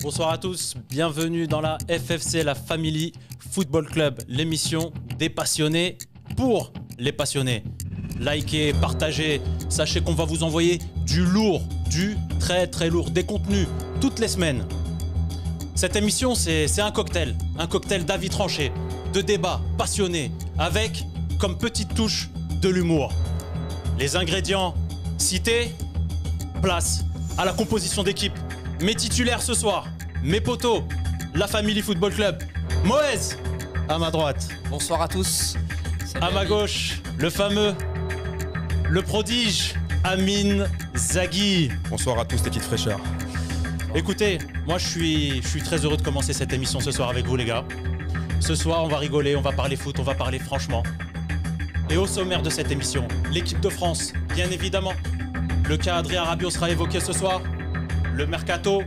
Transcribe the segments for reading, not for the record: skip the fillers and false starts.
Bonsoir à tous, bienvenue dans la FFC, la Family Football Club, l'émission des passionnés pour les passionnés. Likez, partagez, sachez qu'on va vous envoyer du lourd, du très lourd, des contenus toutes les semaines. Cette émission, c'est un cocktail d'avis tranchés, de débats passionnés, avec comme petite touche de l'humour. Les ingrédients cités, place à la composition d'équipe. Mes titulaires ce soir, mes potos, la Family Football Club. Moez, à ma droite. Bonsoir à tous. Salut à ma gauche, le fameux, le prodige, Amine Zaghi. Bonsoir à tous les petites fraîcheurs. Écoutez, moi je suis très heureux de commencer cette émission ce soir avec vous les gars. Ce soir on va rigoler, on va parler foot, on va parler franchement. Et au sommaire de cette émission, l'équipe de France, bien évidemment. Le cas Adrien Rabiot sera évoqué ce soir. Le mercato,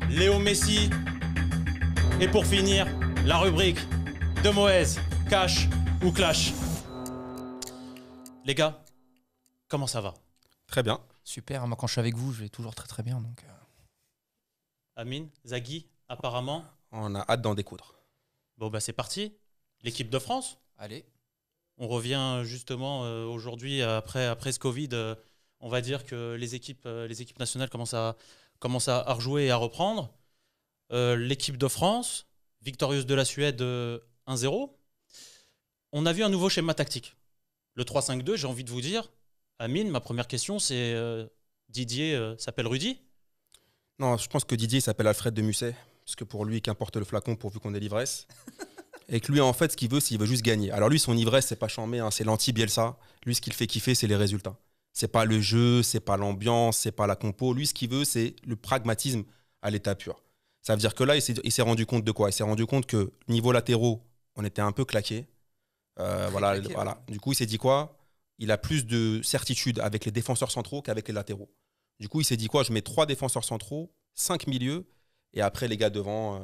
Léo Messi. Et pour finir, la rubrique de Moez, cash ou clash. Les gars, comment ça va? Très bien. Super, moi quand je suis avec vous, je vais toujours très bien. Donc... Amine, Zaghi, apparemment. On a hâte d'en découdre. Bon bah c'est parti, l'équipe de France. Allez. On revient justement aujourd'hui, après ce Covid, on va dire que les équipes nationales commencent à rejouer et à reprendre. L'équipe de France, victorieuse de la Suède 1-0. On a vu un nouveau schéma tactique. Le 3-5-2, j'ai envie de vous dire, Amine, ma première question, c'est Didier s'appelle Rudy? Non, je pense que Didier s'appelle Alfred de Musset, parce que pour lui, qu'importe le flacon pourvu qu'on ait l'ivresse. Et que lui, en fait, ce qu'il veut, c'est qu'il veut juste gagner. Alors lui, son ivresse, c'est pas chambé, hein, c'est l'anti-Bielsa. Lui, ce qu'il fait kiffer, c'est les résultats. C'est pas le jeu, c'est pas l'ambiance, c'est pas la compo. Lui, ce qu'il veut, c'est le pragmatisme à l'état pur. Ça veut dire que là, il s'est rendu compte de quoi? Il s'est rendu compte que niveau latéraux, on était un peu claqués. Voilà. Du coup, il s'est dit quoi? Il a plus de certitude avec les défenseurs centraux qu'avec les latéraux. Du coup, il s'est dit quoi? Je mets 3 défenseurs centraux, 5 milieux, et après, les gars devant,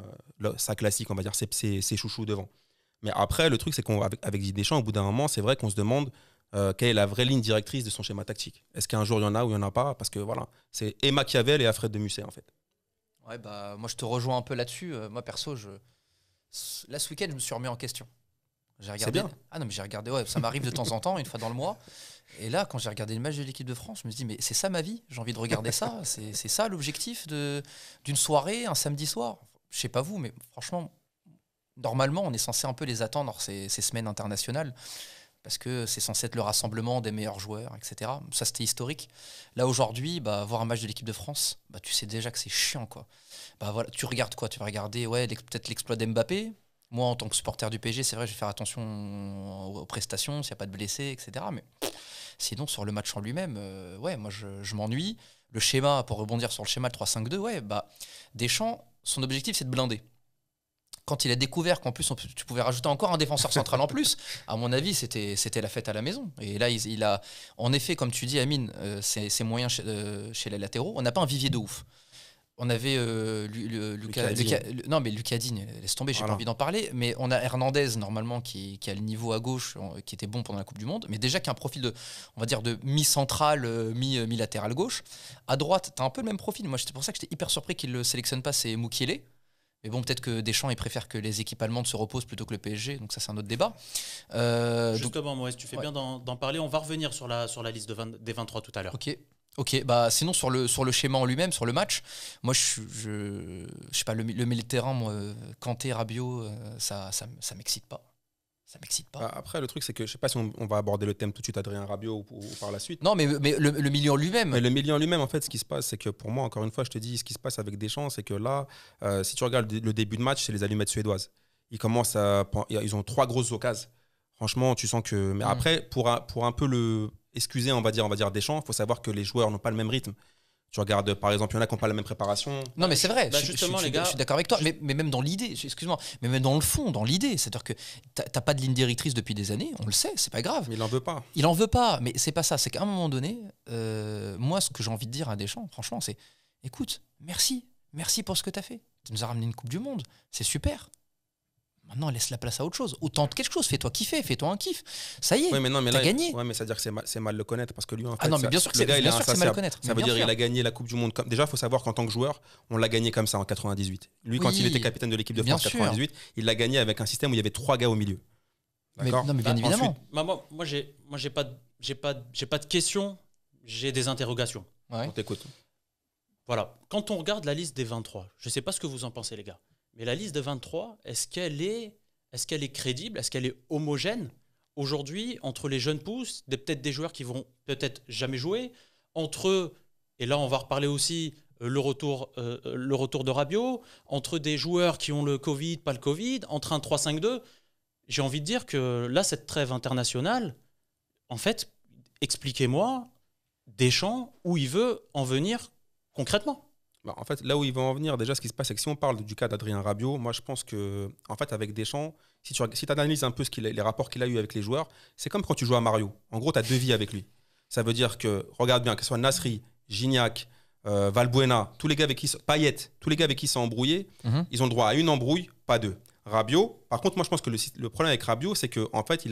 ça classique, on va dire, c'est chouchou devant. Mais après, le truc, c'est qu'avec Didier Deschamps, au bout d'un moment, c'est vrai qu'on se demande quelle est la vraie ligne directrice de son schéma tactique. Est-ce qu'un jour, il y en a ou il n'y en a pas? Parce que voilà, c'est et Machiavel et Alfred de Musset, en fait. Ouais, bah, moi, je te rejoins un peu là-dessus. Moi, perso, là, ce week-end, je me suis remis en question. J'ai regardé... C'est bien. Ah non, mais j'ai regardé, ouais, ça m'arrive de temps en temps, une fois dans le mois. Et là, quand j'ai regardé le match de l'équipe de France, je me suis dit, mais c'est ça ma vie? J'ai envie de regarder ça? C'est ça l'objectif d'une soirée, un samedi soir? Je sais pas vous, mais franchement, normalement, on est censé un peu les attendre ces semaines internationales, parce que c'est censé être le rassemblement des meilleurs joueurs, etc. Ça, c'était historique. Là, aujourd'hui, voir un match de l'équipe de France, tu sais déjà que c'est chiant, quoi. Voilà, tu regardes quoi? Tu vas regarder peut-être l'exploit d'Mbappé. Moi, en tant que supporter du PSG, c'est vrai, je vais faire attention aux prestations, s'il n'y a pas de blessés, etc. Mais sinon, sur le match en lui-même, moi, je m'ennuie. Le schéma, pour rebondir sur le schéma, le 3-5-2, Deschamps, son objectif, c'est de blinder. Quand il a découvert qu'en plus, tu pouvais rajouter encore un défenseur central en plus, à mon avis, c'était la fête à la maison. Et là, il a, en effet, comme tu dis, Amine, c'est moyen chez les latéraux. On n'a pas un vivier de ouf. On avait Lucas Digne, laisse tomber, j'ai pas envie d'en parler, mais on a Hernandez normalement qui a le niveau à gauche, qui était bon pendant la Coupe du Monde, mais déjà qui a un profil de mi-central, mi-latéral gauche. À droite, t'as un peu le même profil. Moi, c'est pour ça que j'étais hyper surpris qu'il le sélectionne pas, c'est Mukiele. Mais bon, peut-être que Deschamps, il préfère que les équipes allemandes se reposent plutôt que le PSG, donc ça, c'est un autre débat. Justement, Moïse, tu fais bien d'en parler. On va revenir sur la liste des 23 tout à l'heure. Ok, sinon sur le schéma en lui-même, sur le match, moi je sais pas, le milieu de terrain, moi, Kanté, Rabiot, ça m'excite pas. Ça m'excite pas. Après, le truc, c'est que je sais pas si on va aborder le thème tout de suite, Adrien Rabiot, ou par la suite. Non, mais le milieu en lui-même. Mais le milieu en lui-même, en fait, ce qui se passe, c'est que pour moi, encore une fois, je te dis, ce qui se passe avec Deschamps, c'est que là, si tu regardes le début de match, c'est les allumettes suédoises. Ils ont 3 grosses occasions. Franchement, tu sens que. Mais après, pour un peu excuser, on va dire Deschamps, il faut savoir que les joueurs n'ont pas le même rythme. Tu regardes, par exemple, il y en a qui n'ont pas la même préparation. Non, mais c'est vrai. Justement, les gars, je suis d'accord avec toi. Mais même dans l'idée, excuse-moi, mais même dans le fond, dans l'idée, c'est-à-dire que t'as pas de ligne directrice depuis des années, on le sait, c'est pas grave. Mais il en veut pas. Il en veut pas, mais c'est pas ça. C'est qu'à un moment donné, moi, ce que j'ai envie de dire à Deschamps, franchement, c'est écoute, merci pour ce que t'as fait. Tu nous as ramené une Coupe du Monde, c'est super. Maintenant, laisse la place à autre chose. Ou tente quelque chose, fais-toi kiffer, fais-toi un kiff. Ça y est, t'as gagné. Ouais, mais ça veut dire que c'est mal le connaître parce que lui, en fait, ah non, mais bien sûr que c'est mal le connaître. Ça veut dire qu'il a gagné la Coupe du Monde. Déjà, il faut savoir qu'en tant que joueur, on l'a gagné comme ça en 98. Lui, quand il était capitaine de l'équipe de France en 98, il l'a gagné avec un système où il y avait 3 gars au milieu. D'accord. Non, mais bien évidemment. Moi, j'ai pas de questions, j'ai des interrogations. Ouais. On t'écoute. Voilà. Quand on regarde la liste des 23, je sais pas ce que vous en pensez, les gars. Mais la liste de 23, est-ce qu'elle est crédible? Est-ce qu'elle est homogène aujourd'hui entre les jeunes pousses, peut-être des joueurs qui vont peut-être jamais jouer, entre eux, et là on va reparler aussi le retour de Rabiot, entre des joueurs qui ont le Covid, pas le Covid, entre un 3-5-2. J'ai envie de dire que là, cette trêve internationale, en fait, expliquez-moi, Deschamps, où il veut en venir concrètement. En fait, là où il veut en venir, déjà, ce qui se passe, c'est que si on parle du cas d'Adrien Rabiot, moi, je pense que, en fait, avec Deschamps, si tu analyses un peu les rapports qu'il a eu avec les joueurs, c'est comme quand tu joues à Mario. En gros, tu as 2 vies avec lui. Ça veut dire que, regarde bien, que ce soit Nasri, Gignac, Valbuena, tous les gars avec qui Payet, tous les gars avec qui ils sont embrouillés, ils ont le droit à une embrouille, pas 2. Rabiot, par contre, moi je pense que le problème avec Rabiot, c'est qu'en fait,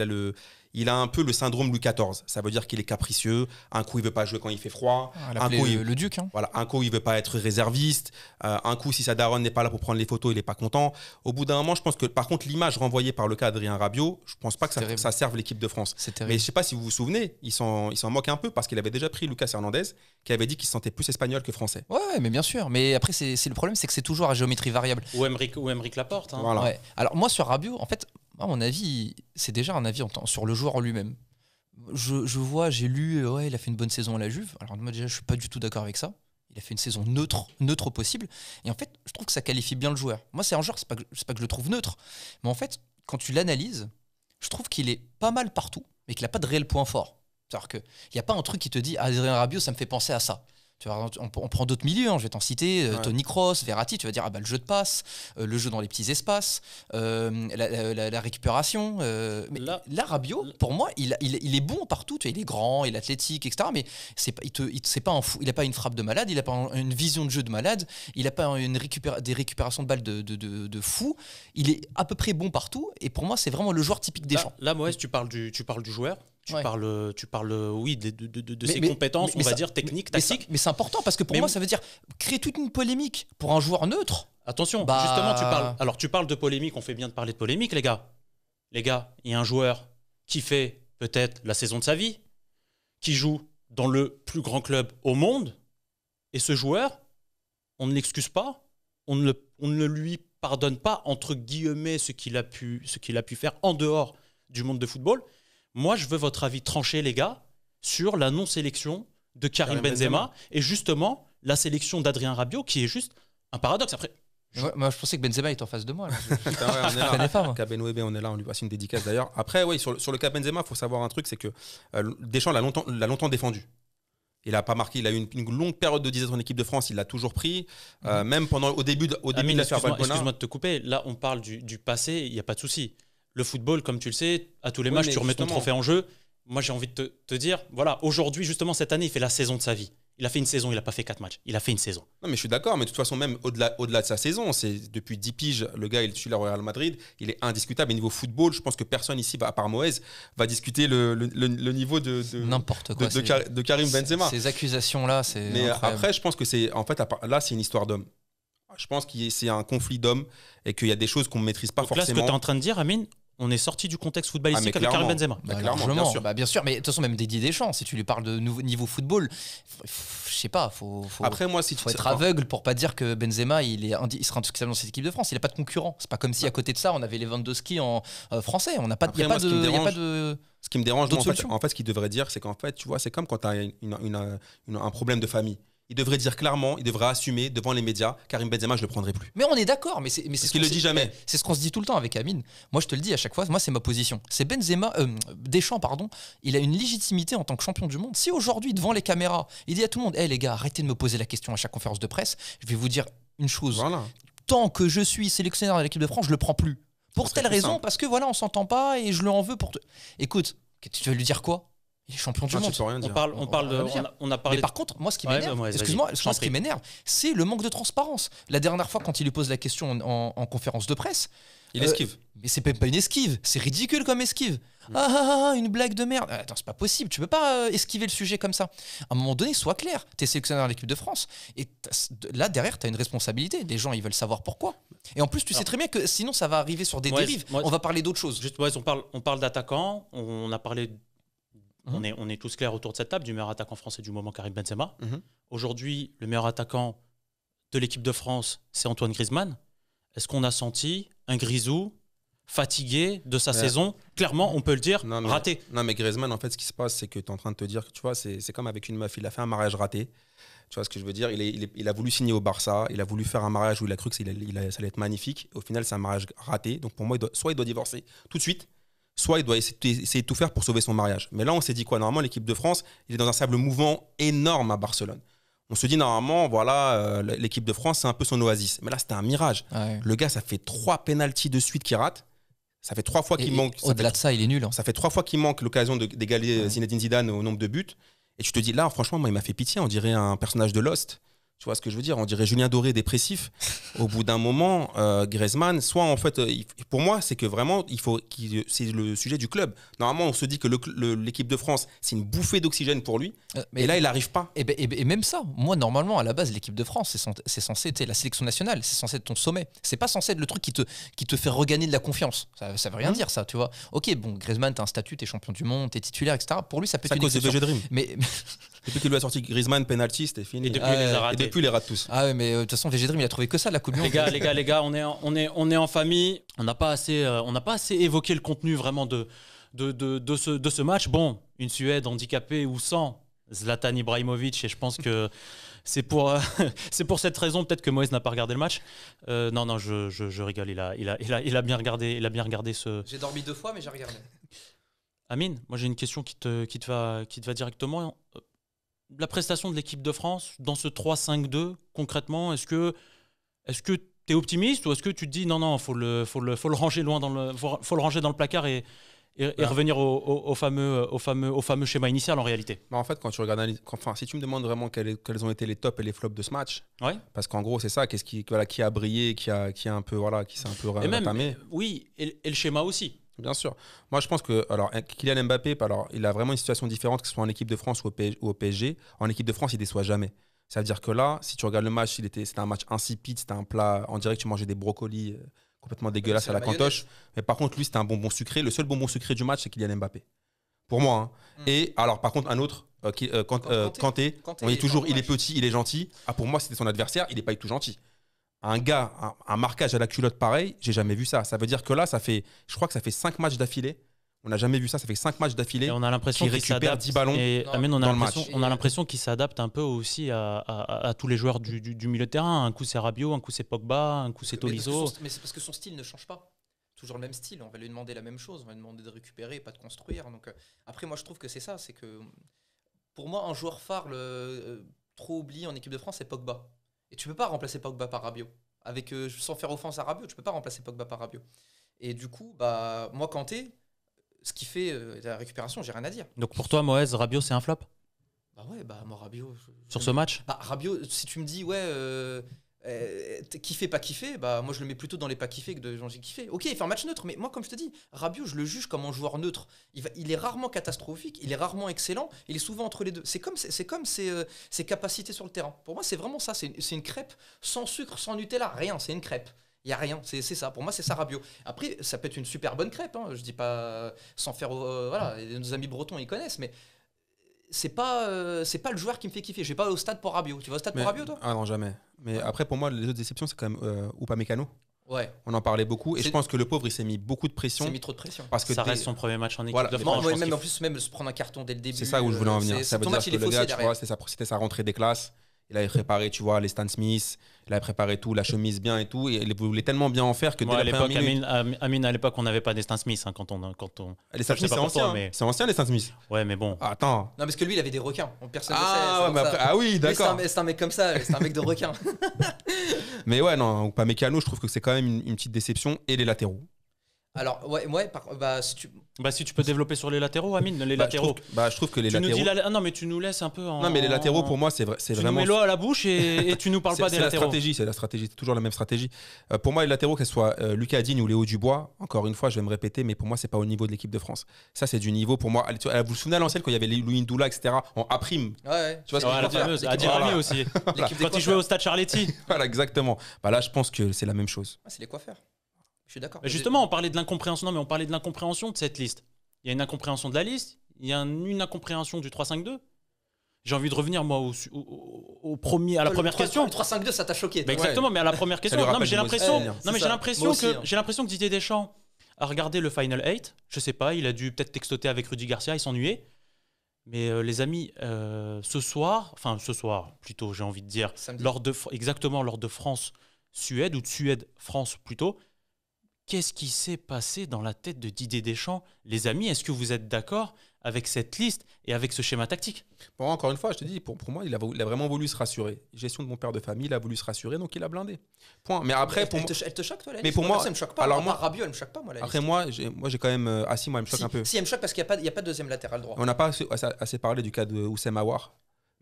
il a un peu le syndrome Louis XIV. Ça veut dire qu'il est capricieux. Un coup, il veut pas jouer quand il fait froid. Un coup, le duc. Hein. Voilà, un coup, il veut pas être réserviste. Un coup, si sa daronne n'est pas là pour prendre les photos, il est pas content. Au bout d'un moment, je pense que, par contre, l'image renvoyée par le cas d'Adrien Rabiot, je pense pas que ça serve l'équipe de France. Mais je sais pas si vous vous souvenez, il s'en moque un peu parce qu'il avait déjà pris Lucas Hernandez, qui avait dit qu'il se sentait plus espagnol que français. Ouais, mais bien sûr. Mais après, c'est le problème, c'est que c'est toujours à géométrie variable. Ou Aymeric Laporte. Hein. Voilà. Ouais. Alors moi, sur Rabiot, en fait, à mon avis, c'est déjà un avis sur le joueur en lui-même. J'ai lu, il a fait une bonne saison à la Juve. Alors moi déjà, je suis pas du tout d'accord avec ça. Il a fait une saison neutre possible. Et en fait, je trouve que ça qualifie bien le joueur. Moi, c'est un joueur, c'est pas que je le trouve neutre. Mais en fait, quand tu l'analyses, je trouve qu'il est pas mal partout, mais qu'il n'a pas de réel point fort. C'est-à-dire qu'il n'y a pas un truc qui te dit Adrien Rabiot, ça me fait penser à ça. Tu vois, on prend d'autres milieux, je vais t'en citer, Toni Kroos, Verratti, tu vas dire le jeu de passe, le jeu dans les petits espaces, la récupération. Mais là, Rabiot, pour moi, il est bon partout. Tu vois, il est grand, il est athlétique, etc. Mais c'est pas un fou. Il n'a pas une frappe de malade, il n'a pas une vision de jeu de malade, il n'a pas des récupérations de balles de fou. Il est à peu près bon partout. Et pour moi, c'est vraiment le joueur typique Deschamps. Là, Moïse, tu parles du joueur. Tu parles, oui, de ses compétences, on va dire, techniques, tactiques. Mais c'est important parce que pour moi, ça veut dire créer toute une polémique pour un joueur neutre. Attention, justement, tu parles de polémique, on fait bien de parler de polémique, les gars. Les gars, il y a un joueur qui fait peut-être la saison de sa vie, qui joue dans le plus grand club au monde, et ce joueur, on ne l'excuse pas, on ne lui pardonne pas, entre guillemets, ce qu'il a pu faire en dehors du monde de football. Moi, je veux votre avis tranché, les gars, sur la non-sélection de Karim Benzema et justement la sélection d'Adrien Rabiot, qui est juste un paradoxe. Après, moi, je pensais que Benzema était en face de moi. Là. On est là. Kabenwebe, on est là, on lui passe une dédicace d'ailleurs. Après, oui, sur le cas Benzema, il faut savoir un truc, c'est que Deschamps l'a longtemps défendu. Il a pas marqué, il a eu une longue période de disette en équipe de France, il l'a toujours pris. Même au début de l'affaire Valbuena. Excuse-moi de te couper, là on parle du passé, il n'y a pas de souci. Le football, comme tu le sais, à tous les matchs, tu remets ton trophée en jeu. Moi, j'ai envie de te dire, voilà, aujourd'hui, justement, cette année, il fait la saison de sa vie. Il a fait une saison, il n'a pas fait 4 matchs. Il a fait une saison. Non, mais je suis d'accord, mais de toute façon, même au-delà de sa saison, c'est depuis 10 piges, le gars, il suit le Real Madrid, il est indiscutable. Et niveau football, je pense que personne ici, à part Moez, va discuter le niveau n'importe quoi, de Karim Benzema. Ces accusations-là, c'est. Mais incroyable. Après, je pense que c'est. En fait, là, c'est une histoire d'homme. Je pense que c'est un conflit d'hommes et qu'il y a des choses qu'on ne maîtrise pas Donc forcément. Là, ce que tu es en train de dire, Amine, on est sorti du contexte footballistique avec Karim Benzema. Clairement, bien sûr. Mais de toute façon, même Didier Deschamps, si tu lui parles de niveau football, je sais pas, faut être aveugle pour pas dire que Benzema, il sera indiscutable dans cette équipe de France. Il n'a pas de concurrent. C'est pas comme si à côté de ça, on avait Lewandowski en français. On n'a pas, y a pas de. Ce qui me dérange, en fait, ce qu'il devrait dire, c'est qu'en fait, tu vois, c'est comme quand tu as un problème de famille. Il devrait dire clairement, il devrait assumer devant les médias, Karim Benzema, je le prendrai plus. Mais on est d'accord, mais c'est ce qu'il le dit jamais. C'est ce qu'on se dit tout le temps avec Amine. Moi, je te le dis à chaque fois, moi, c'est ma position. C'est Deschamps, il a une légitimité en tant que champion du monde. Si aujourd'hui, devant les caméras, il dit à tout le monde, les gars, arrêtez de me poser la question à chaque conférence de presse, je vais vous dire une chose. Voilà. Tant que je suis sélectionneur de l'équipe de France, je le prends plus. Pour telle raison, parce que voilà, on s'entend pas et je le en veux pour. Écoute, tu vas lui dire quoi ? Il est champion du Ah, tu monde. peux rien On dire. parle, on parle de, va dire. on a parlé. Mais par contre, moi, ce qui Ouais, m'énerve, ouais, vas-y, excuse-moi, je moi, t'en ce qui prie. m'énerve, c'est le manque de transparence. La dernière fois, quand il lui pose la question en conférence de presse, Il esquive. mais c'est même pas une esquive, c'est ridicule comme esquive. Ah, une blague de merde. Attends, c'est pas possible, tu peux pas esquiver le sujet comme ça. À un moment donné, sois clair, t'es sélectionneur de l'équipe de France. Et là, derrière, t'as une responsabilité. Les gens, ils veulent savoir pourquoi. Et en plus, tu sais très bien que sinon, ça va arriver sur des Moi, dérives. moi, On va parler d'autre chose. Juste, ouais, on parle d'attaquants. On a parlé. On est tous clairs autour de cette table du meilleur attaquant français du moment, Karim Benzema. Aujourd'hui, le meilleur attaquant de l'équipe de France, c'est Antoine Griezmann. Est-ce qu'on a senti un Grisou fatigué de sa saison? Clairement, on peut le dire, raté. Non, mais Griezmann, en fait, ce qui se passe, c'est que tu es en train de te dire que, tu vois, c'est comme avec une meuf. Il a fait un mariage raté. Tu vois ce que je veux dire? Il a voulu signer au Barça. Il a voulu faire un mariage où il a cru que ça allait être magnifique. Au final, c'est un mariage raté. Donc, pour moi, soit il doit divorcer tout de suite, soit il doit essayer de tout faire pour sauver son mariage. Mais là, on s'est dit quoi? Normalement, l'équipe de France, il est dans un sable mouvant énorme à Barcelone. On se dit, normalement, voilà, l'équipe de France, c'est un peu son oasis. Mais là, c'était un mirage. Ouais. Le gars, ça fait 3 pénaltys de suite qu'il rate. Ça fait 3 fois qu'il manque. Au-delà de ça, il est nul. Hein. Ça fait 3 fois qu'il manque l'occasion d'égaler Zinedine Zidane au nombre de buts. Et tu te dis, là, franchement, moi, il m'a fait pitié. On dirait un personnage de Lost. Tu vois ce que je veux dire? On dirait Julien Doré dépressif. Au bout d'un moment, Griezmann, soit en fait, pour moi, c'est que vraiment, c'est le sujet du club. Normalement, on se dit que l'équipe de France, c'est une bouffée d'oxygène pour lui. Mais là, il n'arrive pas. Et même ça, moi, normalement, à la base, l'équipe de France, c'est censé être la sélection nationale, c'est censé être ton sommet. C'est pas censé être le truc qui te fait regagner de la confiance. Ça veut rien dire, ça, tu vois. Ok, bon, Griezmann, t'as un statut, t'es champion du monde, t'es titulaire, etc. Pour lui, ça peut être C'est à une cause de exception. BG Dream. Mais Depuis qu'il lui a sorti Griezmann, penalty, c'était fini. Et depuis, il les a ratés. Et depuis, il les rate tous. ah ouais, mais de toute façon, VG Dream, il a trouvé que ça, la Coupe du Monde. Les gars, on est en famille. On n'a pas assez évoqué le contenu vraiment de ce match. Bon, une Suède handicapée ou sans Zlatan Ibrahimovic, et je pense que c'est pour cette raison peut-être que Moïse n'a pas regardé le match. Non, je rigole. Il a bien regardé ce. J'ai dormi 2 fois, mais j'ai regardé. Amine, moi j'ai une question qui te va directement. La prestation de l'équipe de France dans ce 3-5-2, concrètement, est-ce que tu es optimiste ou est-ce que tu te dis non, faut le ranger loin faut le ranger dans le placard et revenir au fameux schéma initial en réalité? Bah en fait, quand tu regardes, si tu me demandes vraiment quels ont été les tops et les flops de ce match, Ouais. parce qu'en gros, c'est ça, qui a brillé, qui s'est un peu Et même, entamé. oui, et le schéma aussi. Bien sûr. Moi, je pense que Kylian Mbappé, alors, il a vraiment une situation différente, que ce soit en équipe de France ou au PSG. En équipe de France, il déçoit jamais. Ça veut dire que là, si tu regardes le match, c'était un match insipide, c'était un plat, on dirait que tu mangeais des brocolis complètement dégueulasses à la cantoche. Mais par contre, lui, c'était un bonbon sucré. Le seul bonbon sucré du match, c'est Kylian Mbappé. Pour moi. Hein. Et alors, par contre, un autre, Kanté, on dit toujours, il est petit, il est gentil. Ah, pour moi, c'était son adversaire, il n'est pas du tout gentil. Un gars, un marquage à la culotte pareil, j'ai jamais vu ça. Ça veut dire que là, je crois que ça fait 5 matchs d'affilée. On n'a jamais vu ça, ça fait 5 matchs d'affilée. Et on a l'impression qu'il qu'il récupère s'adapte. 10 ballons Amine, dans le match. on a l'impression qu'il s'adapte un peu aussi à tous les joueurs du milieu de terrain. Un coup c'est Rabiot, un coup c'est Pogba, un coup c'est Tolisso. Mais c'est parce que son style ne change pas. Toujours le même style, on va lui demander la même chose, on va lui demander de récupérer, pas de construire. Donc, après, moi je trouve que c'est ça, c'est que pour moi, un joueur phare trop oublié en équipe de France, c'est Pogba. Et tu peux pas remplacer Pogba par Rabiot. Sans faire offense à Rabiot, tu peux pas remplacer Pogba par Rabiot. Et du coup, moi, Kanté, ce qui fait la récupération, j'ai rien à dire. Donc pour toi, Moïse, Rabiot, c'est un flop Bah ouais, moi, Rabiot. sur ce match? Bah, Rabiot, si tu me dis, kiffé, pas kiffé, bah moi je le mets plutôt dans les pas kiffés que de gens qui kiffé. Ok, il fait un match neutre, mais moi, comme je te dis, Rabiot, je le juge comme un joueur neutre. Il est rarement catastrophique, il est rarement excellent, il est souvent entre les deux. C'est comme ses capacités sur le terrain. Pour moi, c'est vraiment ça. C'est une crêpe sans sucre, sans Nutella, rien. C'est une crêpe. Il n'y a rien, c'est ça. Pour moi, c'est ça, Rabiot. Après, ça peut être une super bonne crêpe. Hein. Je dis pas sans faire. Voilà, nos amis bretons, ils connaissent, mais c'est pas le joueur qui me fait kiffer. Je vais pas au stade pour Rabiot. Tu vas au stade pour Rabiot, toi? Ah non, jamais. Mais après, pour moi, les autres déceptions, c'est quand même Upamecano. Ouais. On en parlait beaucoup. Et je pense que le pauvre, il s'est mis beaucoup de pression. Il s'est mis trop de pression. Parce que Ça reste son premier match en équipe Voilà. de France. Même en plus, même se prendre un carton dès le début. C'est ça où je voulais en venir. Ça veut ton dire match, que il est le faussé gars, tu derrière. vois, c'était sa rentrée des classes. Il avait préparé, tu vois, les Stan Smith. Il avait préparé tout, la chemise bien et tout. Et il voulait tellement bien en faire que Moi, dès à la l'époque, première minute... Amine, à l'époque, on n'avait pas des Stan Smith quand on. Les Stan Je sais Smith, pas c'est pour toi, ancien. mais- C'est ancien, les Stan Smith. Ouais, mais bon. Attends. Non, parce que lui, il avait des requins. Personne ne le sait. Ah, c'est ouais, mais pour après... ça. ah oui, Lui, d'accord. c'est un mec comme ça. C'est un mec de requin. Mais ouais, non, Upamecano, je trouve que c'est quand même une petite déception. Et les latéraux. Alors, si tu... Bah, si tu peux développer sur les latéraux, Amine, les latéraux. Je trouve que les Tu nous latéraux. dis non, mais tu nous laisses un peu en. Non, mais les latéraux, pour moi, c'est Tu vraiment. nous mets l'eau à la bouche et tu nous parles pas des latéraux. C'est la stratégie, c'est toujours la même stratégie. Pour moi, les latéraux, qu'elles soient Lucas Digne ou Léo Dubois, encore une fois, je vais me répéter, mais pour moi, c'est pas au niveau de l'équipe de France. Ça, c'est du niveau pour moi. Vous vous souvenez à l'ancienne quand il y avait Louis Ndoula, etc. en A'. Ouais. Tu vois ce que je La veux dire fameuse, Adil Rami aussi. Quand il jouait au Stade Charletti. Voilà, exactement. Bah là, je pense que c'est la même chose. C'est les coiffeurs. Je suis d'accord. Mais justement, on parlait de l'incompréhension. Non, mais on parlait de l'incompréhension de cette liste. Il y a une incompréhension de la liste. Il y a une incompréhension du 3-5-2. J'ai envie de revenir, moi, au premier, à la première question. Le 3-5-2, ça t'a choqué. Bah, exactement, mais à la première question. Non, mais j'ai l'impression que Didier Deschamps a regardé le Final 8. Je sais pas, il a dû peut-être textoter avec Rudy Garcia, il s'ennuyait. Mais les amis, ce soir, plutôt, j'ai envie de dire, lors de France-Suède, ou de Suède-France plutôt, qu'est-ce qui s'est passé dans la tête de Didier Deschamps? Les amis, est-ce que vous êtes d'accord avec cette liste et avec ce schéma tactique? Bon, encore une fois, je te dis, pour moi, il a vraiment voulu se rassurer. Gestion de mon père de famille, il a voulu se rassurer, donc il a blindé. Point. Mais après, elle te choque, toi, la liste? Mais pour moi, ça me choque pas. Alors moi, Rabiot, elle me choque pas, moi, la liste. Après, moi, j'ai quand même. Moi, elle me choque un peu. Si, elle me choque parce qu'il n'y a pas de deuxième latéral droit. On n'a pas assez parlé du cas de Oussem Aouar.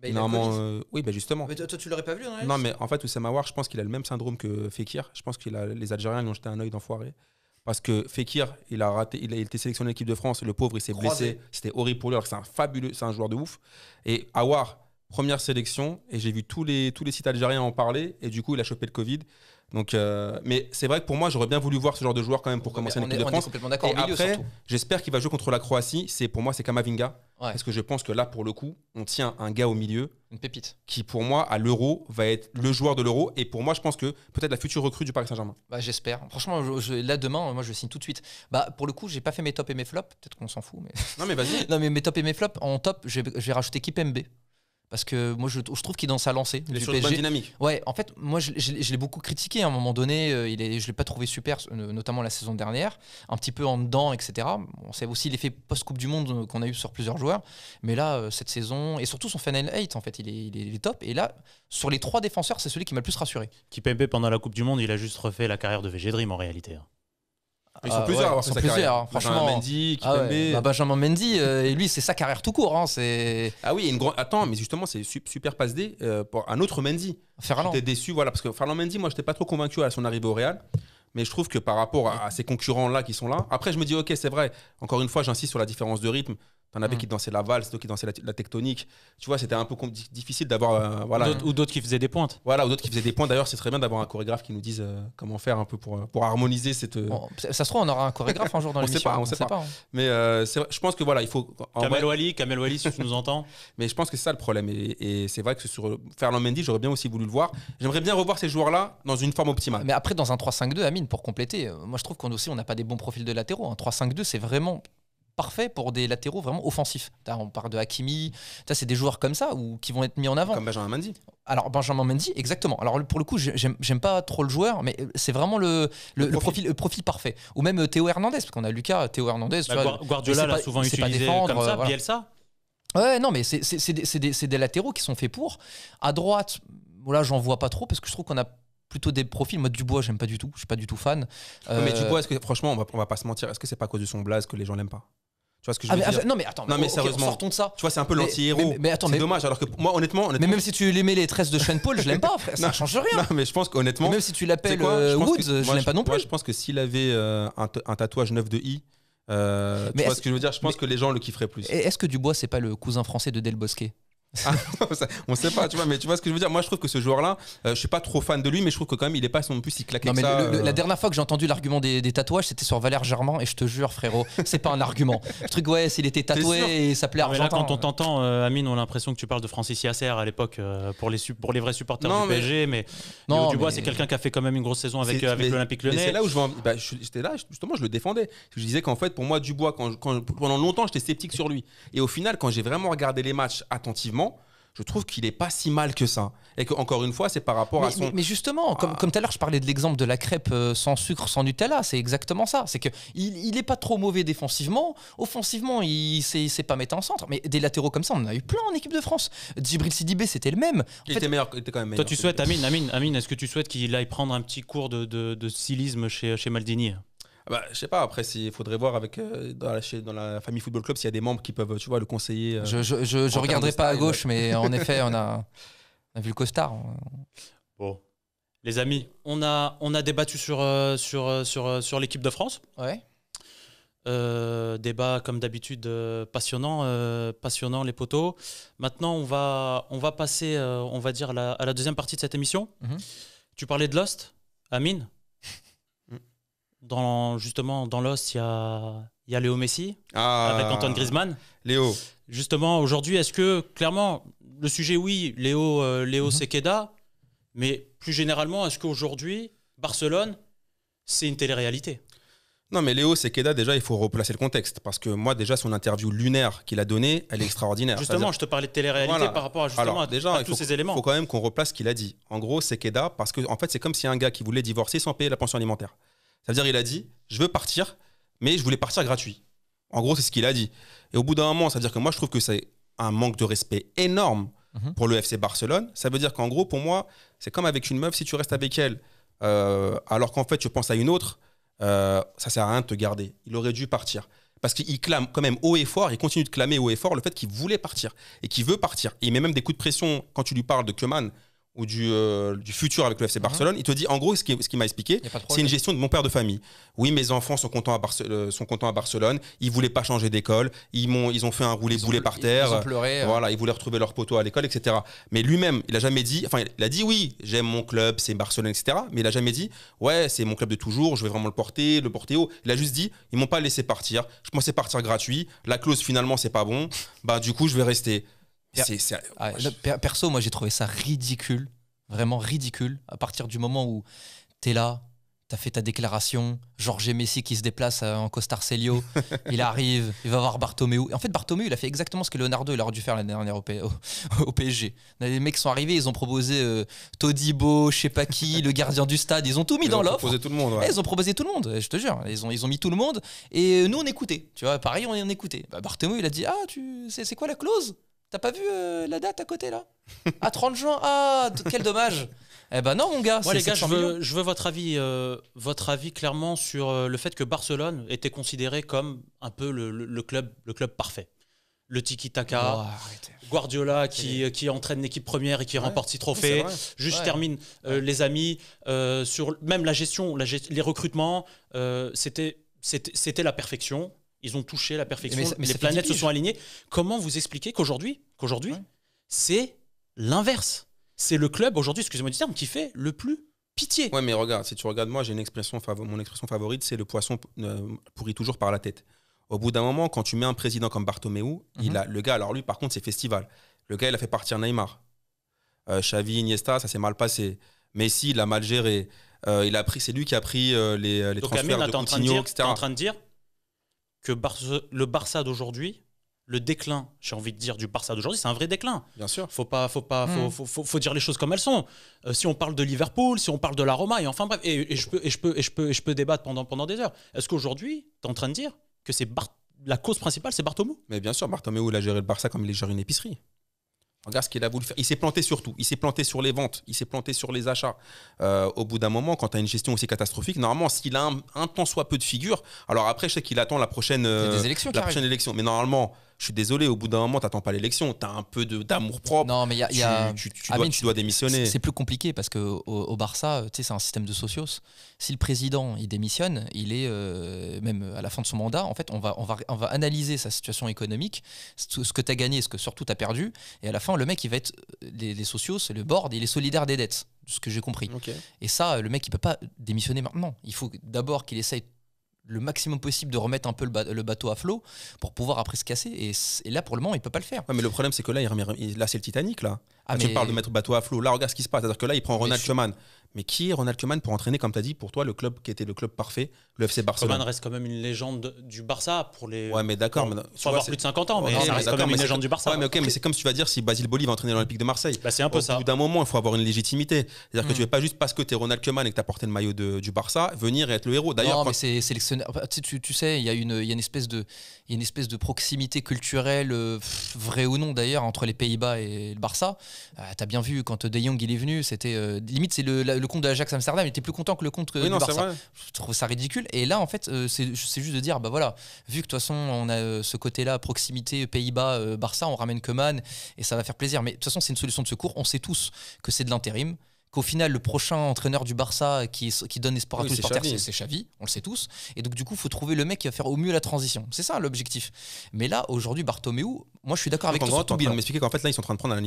Normalement, oui, justement. Mais toi, tu l'aurais pas vu dans la liste? Non, mais en fait, Oussem Aouar, je pense qu'il a le même syndrome que Fekir. Je pense que les Algériens lui ont jeté un œil d'enfoiré. Parce que Fekir, il a été sélectionné en équipe de France. Le pauvre, il s'est blessé. C'était horrible pour lui. Alors que c'est un joueur de ouf. Et Aouar, première sélection. Et j'ai vu tous les sites algériens en parler. Et du coup, il a chopé le Covid. Donc, mais c'est vrai que pour moi, j'aurais bien voulu voir ce genre de joueur quand même pour commencer en équipe de France. On est complètement d'accord. Et après, j'espère qu'il va jouer contre la Croatie. Pour moi, c'est Kamavinga. Ouais. Parce que je pense que là, pour le coup, on tient un gars au milieu. Une pépite. Qui, pour moi, à l'Euro, va être le joueur de l'Euro. Et pour moi, je pense que peut-être la future recrue du Paris Saint-Germain. Bah, j'espère. Franchement, là, demain, moi, je signe tout de suite. Bah, pour le coup, j'ai pas fait mes tops et mes flops. Peut-être qu'on s'en fout. Mais... Non, mais vas-y. Non, mais mes tops et mes flops, en top, j'ai rajouté Kipembe. Parce que moi, je trouve qu'il est dans sa lancée. Il est sur une bonne dynamique. Ouais, en fait, moi, je l'ai beaucoup critiqué à un moment donné. Je ne l'ai pas trouvé super, notamment la saison dernière. Un petit peu en dedans, etc. On sait aussi l'effet post-Coupe du Monde qu'on a eu sur plusieurs joueurs. Mais là, cette saison, et surtout son Final 8, en fait, il est top. Et là, sur les 3 défenseurs, c'est celui qui m'a le plus rassuré. Kipembe, pendant la Coupe du Monde, il a juste refait la carrière de VG Dream en réalité. Ils sont plusieurs à avoir fait sa carrière. Franchement, Benjamin Mendy, Kipembe. Benjamin Mendy, et lui, c'est sa carrière tout court. Ah oui, attends, mais justement, c'est super passe D pour un autre Mendy. Ferland. J'étais déçu, voilà, parce que Ferland Mendy, moi, j'étais pas trop convaincu à son arrivée au Real. Mais je trouve que par rapport à ces concurrents-là qui sont là, après, je me dis, ok, c'est vrai. Encore une fois, j'insiste sur la différence de rythme. T'en avais qui dansaient la valse, d'autres qui dansaient la tectonique. Tu vois, c'était un peu difficile d'avoir. Ou d'autres qui faisaient des pointes. Voilà, ou d'autres qui faisaient des pointes. D'ailleurs, c'est très bien d'avoir un chorégraphe qui nous dise comment faire un peu pour harmoniser cette. Bon, ça se trouve, on aura un chorégraphe un jour dans l'émission. On sait pas. Hein. Mais je pense que voilà, il faut. Kamel Wally, si tu nous entends. Mais je pense que c'est ça le problème. Et c'est vrai que sur Ferland Mendy, j'aurais bien aussi voulu le voir. J'aimerais bien revoir ces joueurs-là dans une forme optimale. Mais après, dans un 3-5-2, Amine, pour compléter, moi je trouve qu'on n'a pas des bons profils de latéraux. Un 3-5-2, c'est vraiment parfait pour des latéraux vraiment offensifs. On parle de Hakimi, c'est des joueurs comme ça qui vont être mis en avant. Comme Benjamin Mendy. Alors Benjamin Mendy, exactement. Alors pour le coup, j'aime pas trop le joueur, mais c'est vraiment le profil parfait. Ou même Théo Hernandez, parce qu'on a Théo Hernandez. Guardiola l'a souvent utilisé comme ça, voilà. Bielsa. Ouais, non, mais c'est des latéraux qui sont faits pour. À droite, là, j'en vois pas trop, parce que je trouve qu'on a plutôt des profils. Moi, Dubois, j'aime pas du tout. Je suis pas du tout fan. Mais Dubois, est-ce que franchement, on va pas se mentir, est-ce que c'est pas à cause de son blaze que les gens l'aiment pas? Tu vois ce que je veux dire? Non mais attends, sérieusement, sortons de ça. Tu vois, c'est un peu l'anti-héros. C'est dommage, alors que moi, honnêtement. Mais même si tu l'aimais les tresses de Sean Paul, je l'aime pas, frère. Ça change rien. Non, mais je pense qu'honnêtement. Même si tu l'appelles Woods, je l'aime pas non plus. Moi, je pense que s'il avait un tatouage 9 de I, tu vois ce que je veux dire? Je pense que les gens le kifferaient plus. Est-ce que Dubois, c'est pas le cousin français de Del Bosque? On sait pas, tu vois, mais tu vois ce que je veux dire. Moi, je trouve que ce joueur-là, je suis pas trop fan de lui, mais je trouve que quand même, il est pas non plus si claqué que ça. La dernière fois que j'ai entendu l'argument des tatouages, c'était sur Valère Germain, et je te jure, frérot, c'est pas un argument. Le truc, ouais, s'il était tatoué et s'appelait Argentin. Là, quand on t'entend, Amine, on a l'impression que tu parles de Francis Yasser à l'époque pour les vrais supporters du PSG, mais Dubois, c'est quelqu'un qui a fait quand même une grosse saison avec l'Olympique Lyonnais. C'est là où j'étais là, justement, je le défendais. Je disais qu'en fait, pour moi, Dubois, pendant longtemps, j'étais sceptique sur lui. Et au final, quand j'ai vraiment regardé les matchs attentivement, je trouve qu'il est pas si mal que ça. Et qu'encore une fois, c'est par rapport à son... Mais justement, comme tout à l'heure, je parlais de l'exemple de la crêpe sans sucre, sans Nutella, c'est exactement ça. C'est qu'il est pas trop mauvais défensivement. Offensivement, il sait pas mettre en centre. Mais des latéraux comme ça, on en a eu plein en équipe de France. Djibril Sidibé, c'était le même. Il était quand même meilleur. Toi, tu souhaites, Amine, est-ce que tu souhaites qu'il aille prendre un petit cours de stylisme chez Maldini? Bah, je sais pas, après, il faudrait voir avec, dans la famille Football Club s'il y a des membres qui peuvent, tu vois, le conseiller. Je en regarderai termes de pas à style, gauche, mais en effet, on a vu le costard. Bon. Les amis, on a débattu sur l'équipe de France. Ouais. Débat comme d'habitude passionnant les potos. Maintenant on va passer on va dire à la deuxième partie de cette émission. Tu parlais de Lost, Amine. Justement dans Lost il y a Léo Messi avec Antoine Griezmann. Léo. Justement aujourd'hui est-ce que clairement le sujet oui Léo Sekeda, mais plus généralement est-ce qu'aujourd'hui Barcelone c'est une télé-réalité? Non, mais Léo Sekeda, déjà, il faut replacer le contexte. Parce que moi, déjà, son interview lunaire qu'il a donnée, elle est extraordinaire. Justement, je te parlais de télé-réalité par rapport à tous ces éléments. Il faut quand même qu'on replace ce qu'il a dit. En gros, Sekeda, parce que en fait, c'est comme si un gars qui voulait divorcer sans payer la pension alimentaire. Ça veut dire il a dit, je veux partir, mais je voulais partir gratuit. En gros, c'est ce qu'il a dit. Et au bout d'un moment, ça veut dire que moi, je trouve que c'est un manque de respect énorme pour le FC Barcelone. Ça veut dire qu'en gros, pour moi, c'est comme avec une meuf, si tu restes avec elle, alors qu'en fait, tu penses à une autre, ça sert à rien de te garder. Il aurait dû partir. Parce qu'il clame quand même haut et fort, il continue de clamer haut et fort le fait qu'il voulait partir et qu'il veut partir. Et il met même des coups de pression quand tu lui parles de Koeman ou du futur avec le FC Barcelone. Il te dit, en gros, ce qu'il m'a expliqué, c'est une gestion de mon père de famille. Oui, mes enfants sont contents à Barcelone. Ils voulaient pas changer d'école. Ils ont fait un roulé-boulé par terre. Ils ont pleuré. Voilà, ils voulaient retrouver leur poteau à l'école, etc. Mais lui-même, il a jamais dit. Enfin, il a dit oui, j'aime mon club, c'est Barcelone, etc. Mais il a jamais dit ouais, c'est mon club de toujours. Je vais vraiment le porter haut. Il a juste dit ils m'ont pas laissé partir. Je pensais partir gratuit. La clause finalement c'est pas bon. Bah du coup je vais rester. Perso, moi j'ai trouvé ça ridicule, vraiment ridicule, à partir du moment où t'es là, t'as fait ta déclaration, Jorge Messi qui se déplace en costard Celio, il arrive, il va voir Bartomeu. En fait, Bartomeu, il a fait exactement ce que Leonardo il aurait dû faire l'année dernière au PSG. Les mecs sont arrivés, ils ont proposé Todibo, je sais pas qui, le gardien du stade, ils ont tout mis dans l'offre. Ils ont proposé tout le monde. Ouais. Ils ont proposé tout le monde, je te jure. Ils ont mis tout le monde et nous on écoutait. Tu vois, pareil, on écoutait. Bartomeu, il a dit c'est quoi la clause? T'as pas vu la date à côté là? À 30 juin, quel dommage. Eh ben non mon gars. Moi les gars, je veux votre avis clairement sur le fait que Barcelone était considéré comme un peu le club parfait. Le tiki-taka, Guardiola qui entraîne l'équipe première et qui remporte 6 trophées. Je termine les amis sur même la gestion, les recrutements, c'était la perfection. Ils ont touché la perfection, les planètes se sont alignées. Comment vous expliquez qu'aujourd'hui, c'est l'inverse? C'est le club aujourd'hui, excusez-moi du terme, qui fait le plus pitié. Ouais, mais regarde, si tu regardes moi, j'ai mon expression favorite, c'est le poisson pourrit toujours par la tête. Au bout d'un moment, quand tu mets un président comme Bartomeu, le gars, alors lui par contre c'est festival. Le gars il a fait partir Neymar. Xavi, Iniesta, ça s'est mal passé. Messi, il a mal géré. C'est lui qui a pris les transferts de Coutinho, etc. Tu es en train de dire que le Barça d'aujourd'hui, le déclin, j'ai envie de dire, du Barça d'aujourd'hui, c'est un vrai déclin. Bien sûr. Faut dire les choses comme elles sont. Si on parle de Liverpool, si on parle de la Roma, et enfin bref, et je peux débattre pendant des heures. Est-ce qu'aujourd'hui, tu es en train de dire que la cause principale, c'est Bartomeu? Mais bien sûr, Bartomeu, il a géré le Barça comme il gère une épicerie. Regarde ce qu'il a voulu faire. Il s'est planté sur tout. Il s'est planté sur les ventes. Il s'est planté sur les achats. Au bout d'un moment, quand tu as une gestion aussi catastrophique, normalement, s'il a un tant soit peu de figure, alors après, je sais qu'il attend la prochaine élection. Mais normalement, je suis désolé, au bout d'un moment, tu n'attends pas l'élection. Tu as un peu d'amour propre. Non, mais tu dois démissionner. C'est plus compliqué parce qu'au Barça, c'est un système de socios. Si le président il démissionne, il est même à la fin de son mandat, en fait, on va analyser sa situation économique, ce que tu as gagné, ce que surtout tu as perdu. Et à la fin, le mec, il va être les socios, c'est le board, il est solidaire des dettes, ce que j'ai compris. Okay. Et ça, le mec, il peut pas démissionner maintenant. Il faut d'abord qu'il essaye le maximum possible de remettre un peu le bateau à flot pour pouvoir après se casser. Et là, pour le moment, il peut pas le faire. Ouais, mais le problème, c'est que là, c'est le Titanic. Là, tu parles de mettre le bateau à flot. Là, regarde ce qui se passe. C'est-à-dire que là, il prend Ronald Koeman. Mais qui est Ronald Koeman pour entraîner, comme tu as dit, pour toi, le club qui était le club parfait, le FC Barcelone? Koeman reste quand même une légende du Barça pour les. Ouais, mais d'accord. Il faut avoir plus de 50 ans, mais ça reste quand même une légende du Barça. Ouais, mais ok, mais c'est comme si tu vas dire si Basile Boli va entraîner l'Olympique de Marseille. Bah, c'est un peu ça. Au bout d'un moment, il faut avoir une légitimité. C'est-à-dire que tu ne veux pas juste parce que tu es Ronald Koeman et que tu as porté le maillot du Barça, venir et être le héros. D'ailleurs, non, mais c'est sélectionneur. Tu sais, il y a une espèce de proximité culturelle, vraie ou non d'ailleurs, entre les Pays-Bas et le Barça. Tu as bien vu quand De Jong il est venu, c'était limite c'est le le compte de l'Ajax Amsterdam, il était plus content que le compte Oui, du non, c'est Barça. vrai. Je trouve ça ridicule. Et là, en fait, c'est juste de dire, bah voilà, vu que de toute façon, on a ce côté-là, proximité Pays-Bas, Barça, on ramène Koeman et ça va faire plaisir. Mais de toute façon, c'est une solution de secours. On sait tous que c'est de l'intérim. Qu'au final, le prochain entraîneur du Barça qui donne espoir à Oui, tous les c'est supporters, Xavi. c'est Xavi, on le sait tous. Et donc, du coup, il faut trouver le mec qui va faire au mieux la transition. C'est ça l'objectif. Mais là, aujourd'hui, Bartomeu, moi, je suis d'accord avec Donc, toi en sur gros, tu es ton en train bilan. de m'expliquer qu'en fait, là, ils sont en train de prendre un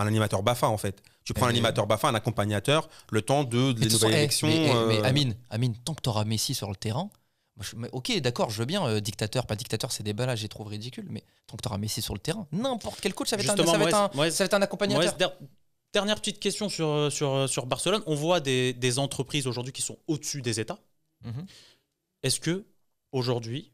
animateur BAFA, en fait. Tu prends un animateur BAFA, un accompagnateur, le temps de les nouvelles élections. Mais Amine, tant que tu auras Messi sur le terrain, ok, d'accord, je veux bien, dictateur, pas dictateur, c'est des là, je les trouve ridicules, mais tant que tu auras Messi sur le terrain, n'importe quel coach, ça va être un accompagnateur. Dernière petite question sur Barcelone. On voit des entreprises aujourd'hui qui sont au-dessus des États. Mhm. Est-ce que aujourd'hui,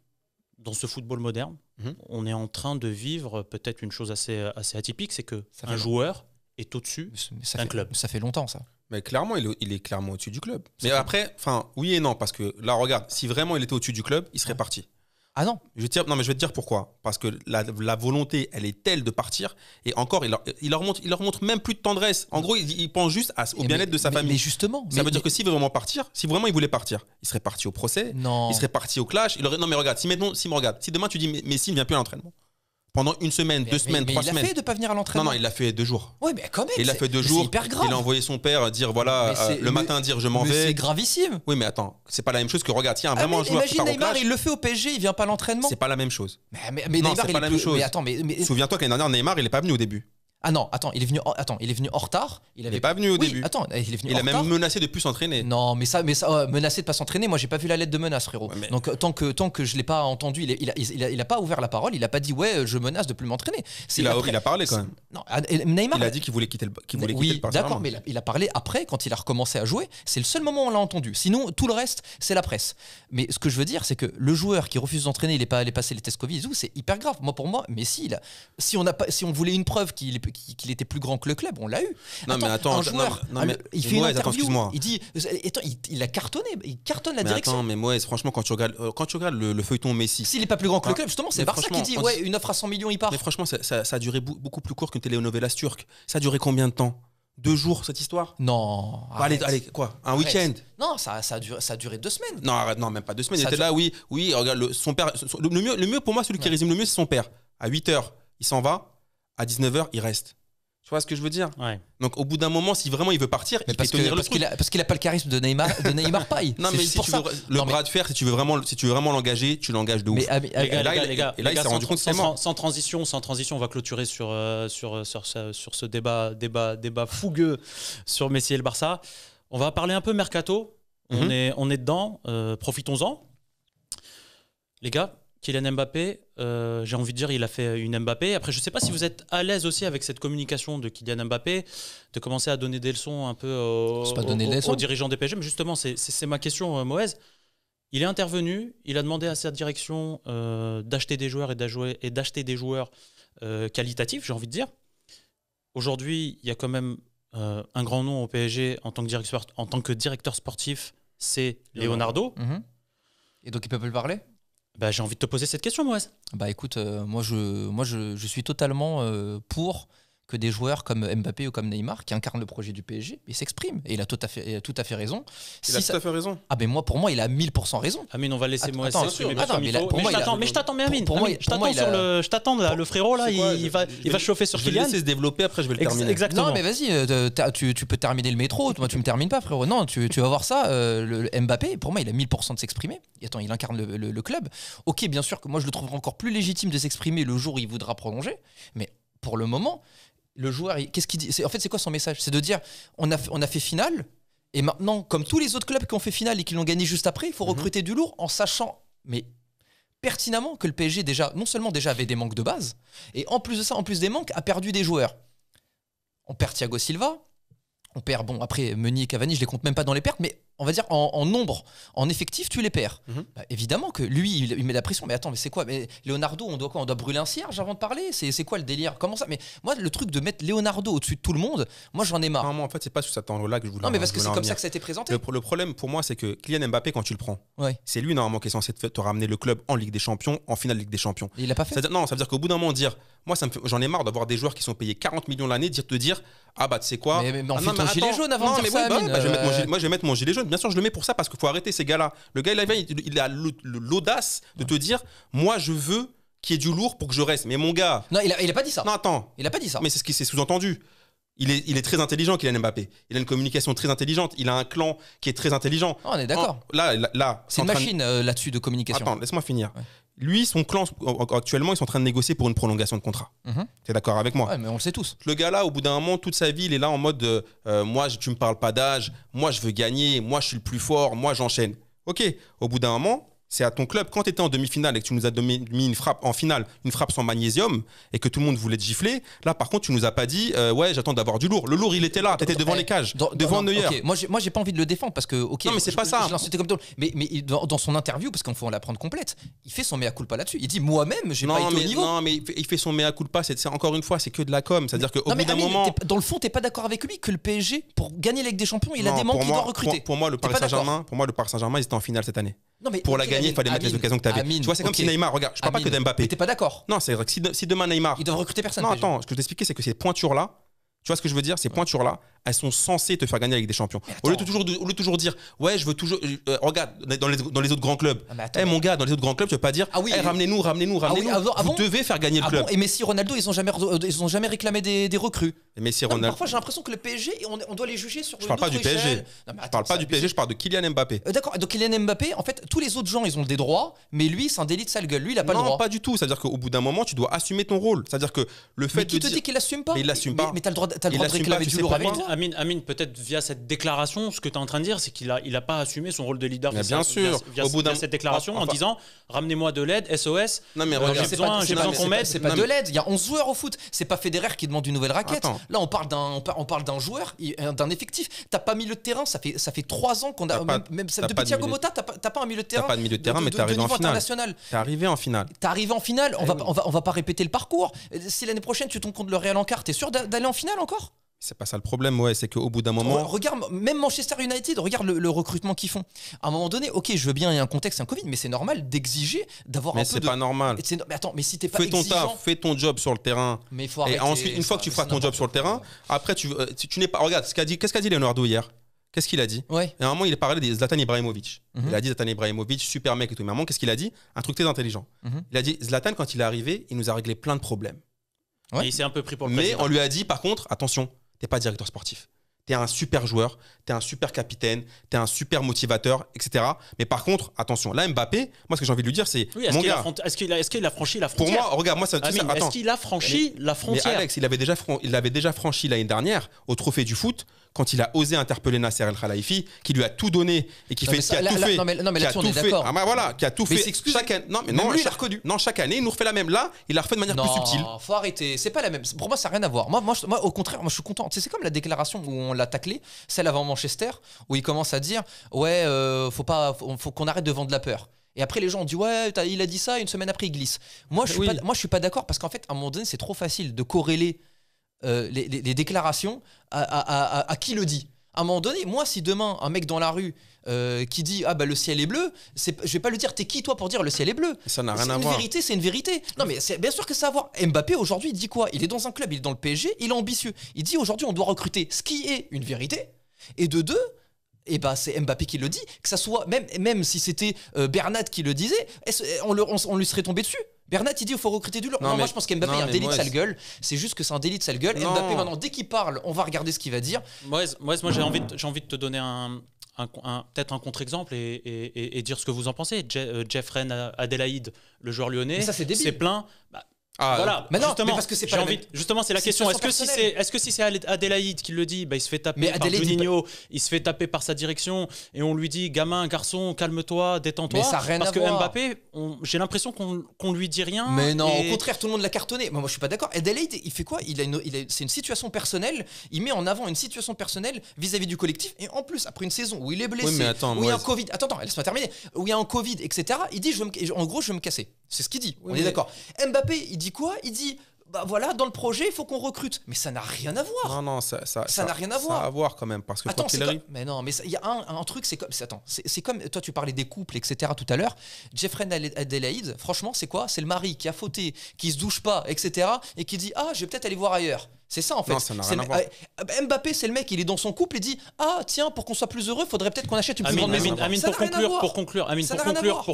dans ce football moderne, Mhm. on est en train de vivre peut-être une chose assez atypique, c'est que Ça fait un joueur est au-dessus Ça d'un fait- club. Ça fait longtemps, ça. Mais clairement, il est clairement au-dessus du club. Mais fait- après, oui et non, parce que là, regarde, si vraiment il était au-dessus du club, il serait Ouais. parti. Ah non, Je vais te dire pourquoi. Parce que la volonté, elle est telle de partir, et encore, il leur montre même plus de tendresse. En gros, il pense juste au bien-être de sa famille. Mais justement. Ça veut dire que s'il veut vraiment partir, si vraiment il voulait partir, il serait parti au procès, Non. il serait parti au clash. Non, mais regarde, si demain tu dis Messi ne vient plus à l'entraînement pendant une semaine, 2 semaines, 3 il a semaines. fait de pas venir à Non, l'entraînement. non, il l'a fait 2 jours. Ouais, mais quand même. Il l'a fait 2 mais jours. C'est hyper grave. Il a envoyé son père dire voilà, Mais c'est- le matin dire je m'en Mais vais. c'est gravissime. Oui, mais attends, c'est pas la même chose que regarde, tiens, Ah, vraiment mais un joueur qui imagine part au Neymar, clash, il le fait au PSG, il vient pas à l'entraînement. c'est pas la même chose. Mais Non, Neymar, c'est il pas la peut- même chose. Mais attends, mais Souviens-toi qu'année dernière, Neymar, il est pas venu au début. ah non, attends, il est venu en retard. Il est pas venu au Oui, début. attends, il est venu Il en a même retard. menacé de plus s'entraîner. Non, mais ça, menacé de pas s'entraîner, moi j'ai pas vu la lettre de menace, frérot. Ouais, mais- Donc tant que je l'ai pas entendu, il a pas ouvert la parole, il a pas dit ouais, je menace de plus m'entraîner. C'est Il après- a parlé quand même. Non, Neymar. Il a dit qu'il voulait quitter le Oui, Barça. d'accord, mais il a parlé après, quand il a recommencé à jouer. C'est le seul moment où on l'a entendu. Sinon, tout le reste, c'est la presse. Mais ce que je veux dire, c'est que le joueur qui refuse d'entraîner, il n'est pas allé passer les tests Covid, c'est hyper grave. Pour moi, Messi, si on voulait une preuve qu'il était plus grand que le club, on l'a eu. Non, mais attends, un joueur, non, mais il fait une Moïse, attends, interview, excuse-moi. il dit, attends, il a cartonné, il cartonne la Mais direction. attends, mais Moïse, franchement, quand tu regardes le feuilleton Messi, S'il n'est pas plus grand que le Ah, club, justement, c'est mais Barça qui franchement, dit ouais, une offre à 100 millions, il part. mais franchement, ça a duré beaucoup plus court qu'une telenovelas turque. Ça a duré combien de temps 2 jours cette histoire Non. Allez, arrête. quoi Un Arrête. week-end Non, ça a duré 2 semaines. Non, arrête, non, même pas 2 semaines. Il Ça était là, oui, regarde, son père. Le mieux pour moi, celui qui résume le mieux, c'est son père. À 8h, il s'en va. À 19h, il reste. Tu vois ce que je veux dire? Ouais. Donc, au bout d'un moment, si vraiment il veut partir, Mais il fait tenir le truc. parce qu'il a pas le charisme de Neymar Paille. Non, C'est mais juste si pour tu ça. veux le Non, mais- bras de fer, si tu veux vraiment l'engager, tu l'engages de ouf. Mais, Les gars, là, les gars, et là, il s'est rendu compte que c'est mort. sans transition, on va clôturer sur ce débat fougueux sur Messi et le Barça. On va parler un peu mercato. On Mhm. est dedans. Profitons-en. Les gars, Kylian Mbappé, j'ai envie de dire, il a fait une Mbappé. Après, je ne sais pas si vous êtes à l'aise aussi avec cette communication de Kylian Mbappé, de commencer à donner des leçons un peu C'est pas donner des leçons. aux dirigeants des PSG. Mais justement, c'est ma question, Moez. Il est intervenu, il a demandé à sa direction d'acheter des joueurs et d'acheter des joueurs qualitatifs, j'ai envie de dire. Aujourd'hui, il y a quand même un grand nom au PSG en tant que directeur sportif, c'est Leonardo. Mhm. Et donc il peut plus parler. Bah, j'ai envie de te poser cette question, Moez. Bah écoute, moi je suis totalement pour que des joueurs comme Mbappé ou comme Neymar qui incarnent le projet du PSG, ils s'expriment. Et il a tout à fait raison. Il a tout à fait raison. Ah ben moi, pour moi, il a 1000% raison. Amine, on va laisser Moez Attends, s'exprimer attends, comme mais il là, faut. pour moi, il a- Mais je t'attends, mais Amine, pour moi, Amine, pour moi, il a- je t'attends là, le frérot là, C'est quoi, il va chauffer sur Je vais le Kylian. laisser se développer, après je vais le terminer. Exactement. Non mais vas-y, tu peux terminer le métro, moi tu me termines pas frérot. Non, tu vas voir ça, le Mbappé, pour moi il a 1000% de s'exprimer. Et attends, il incarne le club. Ok, bien sûr que moi je le trouve encore plus légitime de s'exprimer le jour où il voudra prolonger, mais pour le moment, le joueur, qu'est-ce qu'il dit? En fait, c'est quoi son message? C'est de dire, on a fait finale, et maintenant, comme tous les autres clubs qui ont fait finale et qui l'ont gagné juste après, il faut recruter du lourd en sachant, mais pertinemment, que le PSG non seulement avait des manques de base, et en plus de ça, en plus des manques, a perdu des joueurs. On perd Thiago Silva, on perd, bon, après Meunier et Cavani, je les compte même pas dans les pertes, mais on va dire en nombre, en effectif, tu les perds. Bah, évidemment que lui, il met la pression. Mais attends, mais c'est quoi? Mais Leonardo, on doit quoi? On doit brûler un cierge avant de parler? C'est quoi le délire? Comment ça? Mais moi, le truc de mettre Leonardo au-dessus de tout le monde, moi j'en ai marre. Non, moi, en fait, c'est pas sous cet angle-là que je voulais. Non, mais parce que je c'est voulais en comme ça venir. que ça a été présenté. Le problème pour moi, c'est que Kylian Mbappé, quand tu le prends, Ouais. c'est lui normalement qui est censé te ramener le club en Ligue des Champions, en finale Ligue des Champions. Et il l'a pas fait. Non, ça veut dire qu'au bout d'un moment, dire, moi, j'en ai marre d'avoir des joueurs qui sont payés 40 millions l'année, te dire, ah bah, tu sais quoi? Mais en Ah, fait, non, mais gilet jaune avant de dire ça, Amine. Moi, je vais mettre mon gilet jaune. Bien sûr, je le mets pour ça parce qu'il faut arrêter ces gars-là. Le gars, il a l'audace de te dire, moi, je veux qu'il y ait du lourd pour que je reste. Mais mon gars. Non, il a pas dit ça. Non, attends. Il a pas dit ça. Mais c'est ce qui s'est sous-entendu. Il est très intelligent, Kylian Mbappé. Il a une communication très intelligente. Il a un clan qui est très intelligent. Oh, on est d'accord. Là, c'est une machine là-dessus de communication. Attends, laisse-moi finir. Ouais. Lui, son clan, actuellement, ils sont en train de négocier pour une prolongation de contrat. T'es d'accord avec moi? Ouais, mais on le sait tous. Le gars là, au bout d'un moment, toute sa vie, il est là en mode moi, tu me parles pas d'âge, moi, je veux gagner, moi, je suis le plus fort, moi, j'enchaîne. Ok, au bout d'un moment, c'est à ton club. Quand tu étais en demi-finale et que tu nous as mis une frappe en finale, une frappe sans magnésium, et que tout le monde voulait te gifler, là, par contre, tu nous as pas dit ouais, j'attends d'avoir du lourd. Le lourd, il était là, tu étais devant les cages, devant Neuer. Okay. Moi, j'ai pas envie de le défendre parce que, ok, non, mais c'est pas ça. Je l'insultais comme tout. Mais dans son interview, parce qu'il faut la prendre complète, il fait son mea culpa là-dessus. Il dit moi-même, j'ai pas été au niveau. Non, mais il fait son mea culpa. C'est encore une fois, c'est que de la com. C'est-à-dire qu'au bout d'un moment, dans le fond, t'es pas d'accord avec lui que le PSG, pour gagner la Ligue des Champions, il a des manques qu'il doit recruter. Pour moi, le Paris Saint-Germain, ils étaient en finale cette année. Non, mais pour la gagner, il fallait mettre les occasions que tu avais. Tu vois, c'est comme si Neymar, regarde, je parle pas que d'Mbappé. Mais t'es pas d'accord? Non, c'est vrai que si demain Neymar. Ils doivent recruter personne. Non, attends, ce que je t'expliquais, c'est que ces pointures-là, tu vois ce que je veux dire? Ces pointures-là, elles sont censées te faire gagner avec des champions. Au lieu de toujours dire, ouais, je veux toujours. Regarde, dans les autres grands clubs. Mon gars, dans les autres grands clubs, tu peux pas dire, ramenez-nous. Vous devez faire gagner le club. Et Messi, Ronaldo, ils ont jamais réclamé des recrues. Messi, Ronaldo. Parfois, j'ai l'impression que le PSG, on doit les juger sur. Je parle pas du PSG. Je parle pas du PSG, je parle de Kylian Mbappé. D'accord. Donc Kylian Mbappé, en fait, tous les autres gens, ils ont des droits, mais lui, c'est un délit de sale gueule. Lui, il a pas le droit. Non, pas du tout. C'est-à-dire qu'au bout d'un moment, tu dois assumer ton rôle. C'est-à-dire que le fait de. Qui te dit qu'il assume pas? Il l'assume pas. Mais t'as le droit de réclamer du lourd avec toi. Amine, peut-être via cette déclaration, ce que tu es en train de dire, c'est qu'il a pas assumé son rôle de leader. Mais bien sûr. Au bout de cette déclaration, en disant ramenez-moi de l'aide, SOS. Non, mais j'ai besoin qu'on m'aide. C'est pas de l'aide. Il y a 11 joueurs au foot. C'est pas Federer qui demande une nouvelle raquette. Là, on parle d'un joueur, d'un effectif. T'as pas milieu de terrain. Ça fait 3 ans qu'on a. Même depuis Thiago Motta, t'as pas un milieu de terrain. T'as pas de milieu de terrain, mais t'es arrivé en finale. T'es arrivé en finale. On va pas répéter le parcours. Si l'année prochaine tu tombes contre le Real en quart, t'es sûr d'aller en finale encore? C'est pas ça le problème, ouais, c'est qu'au bout d'un moment. Regarde, même Manchester United, regarde le recrutement qu'ils font. À un moment donné, ok, je veux bien, il y a un contexte, un Covid, mais c'est normal d'exiger d'avoir un peu de. Mais c'est pas normal. Mais attends, mais si t'es pas exigeant. Fais ton taf, fais ton job sur le terrain. Mais il faut arrêter. Et ensuite, une fois que tu feras ton job sur le terrain, après, tu n'es pas. Regarde, qu'est-ce qu'a dit Leonardo hier? Qu'est-ce qu'il a dit? Ouais. Et à un moment, il a parlé de Zlatan Ibrahimovic. Il a dit Zlatan Ibrahimovic, super mec et tout. Mais à un moment, qu'est-ce qu'il a dit? Un truc très intelligent. Il a dit Zlatan, quand il est arrivé, il nous a réglé plein de problèmes. Et il s'est un peu pris pour le Mais président. on lui a dit, par contre, attention, t'es pas directeur sportif. T'es un super joueur, t'es un super capitaine, t'es un super motivateur, etc. Mais par contre, attention, là, Mbappé, moi, ce que j'ai envie de lui dire, c'est. Oui, est-ce qu'il a franchi la frontière? Pour moi, regarde, moi, ça. Est-ce qu'il a franchi la frontière? Mais Alex, il avait déjà franchi l'année dernière au Trophée du foot quand il a osé interpeller Nasser El Khelaifi, qui lui a tout donné et qui a tout fait. Non, mais là-dessus, on est d'accord. Ah, bah voilà, qui a tout fait. Chaque année. Non, mais non, lui, il a reconnu. Non, chaque année, il nous refait la même. Là, il a refait de manière plus subtile. Non, faut arrêter. C'est pas la même. Pour moi, ça n'a rien à voir. Moi, au contraire, moi, je suis content. C'est comme la déclaration où on l'a taclé, celle avant Manchester, où il commence à dire ouais, faut qu'on arrête de vendre la peur. Et après, les gens ont dit ouais, il a dit ça, une semaine après, il glisse. Moi, je suis pas d'accord parce qu'en fait, à un moment donné, c'est trop facile de corréler les déclarations à qui le dit. À un moment donné, moi, si demain, un mec dans la rue qui dit ah bah le ciel est bleu, je vais pas lui dire t'es qui toi pour dire le ciel est bleu. Ça n'a rien à voir. Une vérité, c'est une vérité. Non mais c'est bien sûr que ça a à voir. Mbappé aujourd'hui, il dit quoi? Il est dans un club, il est dans le PSG, il est ambitieux. Il dit aujourd'hui on doit recruter, ce qui est une vérité. Et de deux, et bah c'est Mbappé qui le dit, que ça soit même si c'était Bernat qui le disait, on lui serait tombé dessus. Bernat il dit il faut recruter du lourd. Non, moi je pense qu'Mbappé est un délit de sale gueule. C'est juste que c'est un délit de sale gueule. Non. Mbappé maintenant dès qu'il parle, on va regarder ce qu'il va dire. Moi j'ai envie de te donner peut-être un contre-exemple et dire ce que vous en pensez. Jeffrey Adélaïde, le joueur lyonnais, c'est plein. Voilà, mais non, mais parce que c'est pas justement, c'est la question. Est-ce que si c'est Adélaïde qui le dit, il se fait taper par Juninho, il se fait taper par sa direction et on lui dit gamin, garçon, calme-toi, détends-toi. Mais ça n'a rien parce à que voir. Mbappé, j'ai l'impression qu'on lui dit rien. Mais non, au contraire, tout le monde l'a cartonné. Moi, je suis pas d'accord. Adélaïde, il fait quoi? C'est une situation personnelle. Il met en avant une situation personnelle vis-à-vis du collectif. Et en plus, après une saison où il est blessé, où il y a un Covid, attends, laisse-moi terminer. Où il y a un Covid, etc. Il dit en gros, je vais me casser. C'est ce qu'il dit. On est d'accord. Mbappé, il dit quoi? Il dit bah voilà, dans le projet, il faut qu'on recrute. Mais ça n'a rien à voir. Non, ça n'a rien à voir. Ça a à voir quand même. Parce que Attends, quoi qu'il arrive. mais non, mais il y a un truc, c'est comme. Attends, c'est comme. Toi, tu parlais des couples, etc. tout à l'heure. Jeffrey Adélaïde, franchement, c'est quoi? C'est le mari qui a fauté, qui se douche pas, etc. et qui dit je vais peut-être aller voir ailleurs. C'est ça en fait. Non, ça n'a rien à voir. Mbappé, c'est le mec, il est dans son couple, il dit tiens, pour qu'on soit plus heureux, faudrait peut-être qu'on achète une plus grande maison. Amine, pour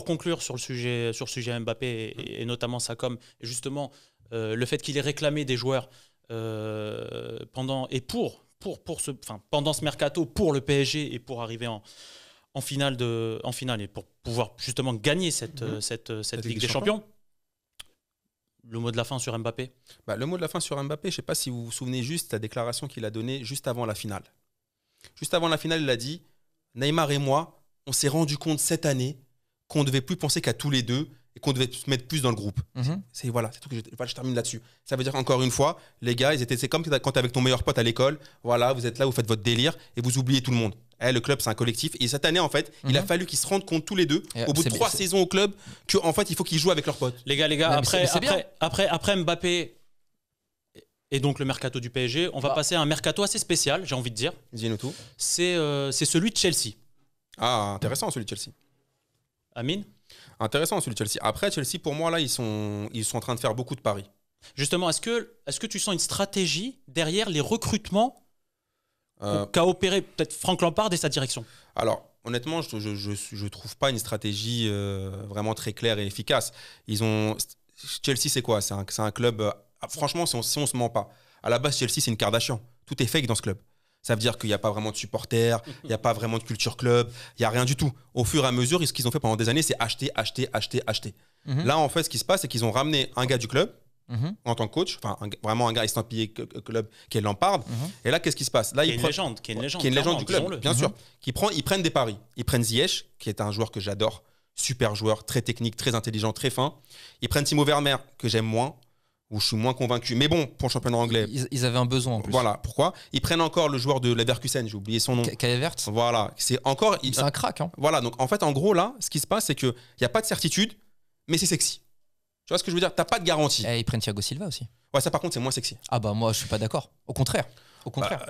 conclure sur le sujet Mbappé et notamment sa com, et justement le fait qu'il ait réclamé des joueurs pendant ce mercato pour le PSG et pour arriver en finale et pour pouvoir justement gagner cette Ligue des Champions. Le mot de la fin sur Mbappé? Le mot de la fin sur Mbappé, je ne sais pas si vous vous souvenez juste de la déclaration qu'il a donnée juste avant la finale. Juste avant la finale, il a dit « Neymar et moi, on s'est rendu compte cette année qu'on ne devait plus penser qu'à tous les deux et qu'on devait se mettre plus dans le groupe. C'est tout que je termine là-dessus. Ça veut dire encore une fois, les gars, c'est comme quand tu es avec ton meilleur pote à l'école, voilà, vous êtes là, vous faites votre délire et vous oubliez tout le monde. Le club, c'est un collectif. Et cette année, en fait, il a fallu qu'ils se rendent compte tous les deux, au bout de 3 saisons au club, qu'en fait, il faut qu'ils jouent avec leurs potes. Les gars, après Mbappé et donc le mercato du PSG, on va passer à un mercato assez spécial, j'ai envie de dire. Dis-nous tout. C'est celui de Chelsea. Ah, intéressant celui de Chelsea. Amine? Intéressant celui de Chelsea. Après, Chelsea, pour moi, là, ils sont en train de faire beaucoup de paris. Justement, est-ce que tu sens une stratégie derrière les recrutements qu'a opéré peut-être Frank Lampard et sa direction? Alors, honnêtement, je trouve pas une stratégie vraiment très claire et efficace. Chelsea, c'est quoi? C'est un club... franchement, si on se ment pas, à la base, Chelsea, c'est une Kardashian. Tout est fake dans ce club. Ça veut dire qu'il n'y a pas vraiment de supporters, il n'y a pas vraiment de culture club, il n'y a rien du tout. Au fur et à mesure, ce qu'ils ont fait pendant des années, c'est acheter. Là, en fait, ce qui se passe, c'est qu'ils ont ramené un gars du club en tant que coach, vraiment un gars estampillé club qui est Lampard. Et là, qu'est-ce qui se passe? Là, qui est une légende du club, bien sûr. Ils prennent des paris. Ils prennent Ziyech, qui est un joueur que j'adore, super joueur, très technique, très intelligent, très fin. Ils prennent Timo Werner, que j'aime moins, où je suis moins convaincu. Mais bon, pour le championnat anglais. Ils avaient un besoin en plus. Voilà, pourquoi? Ils prennent encore le joueur de Leverkusen, j'ai oublié son nom. Kai Havertz. Voilà, c'est un crack. Voilà, donc en fait, en gros, là, ce qui se passe, c'est qu'il n'y a pas de certitude, mais c'est sexy. Tu vois ce que je veux dire? T'as pas de garantie. Et ils prennent Thiago Silva aussi. Ouais, ça par contre, c'est moins sexy. Ah bah moi, je suis pas d'accord. Au contraire.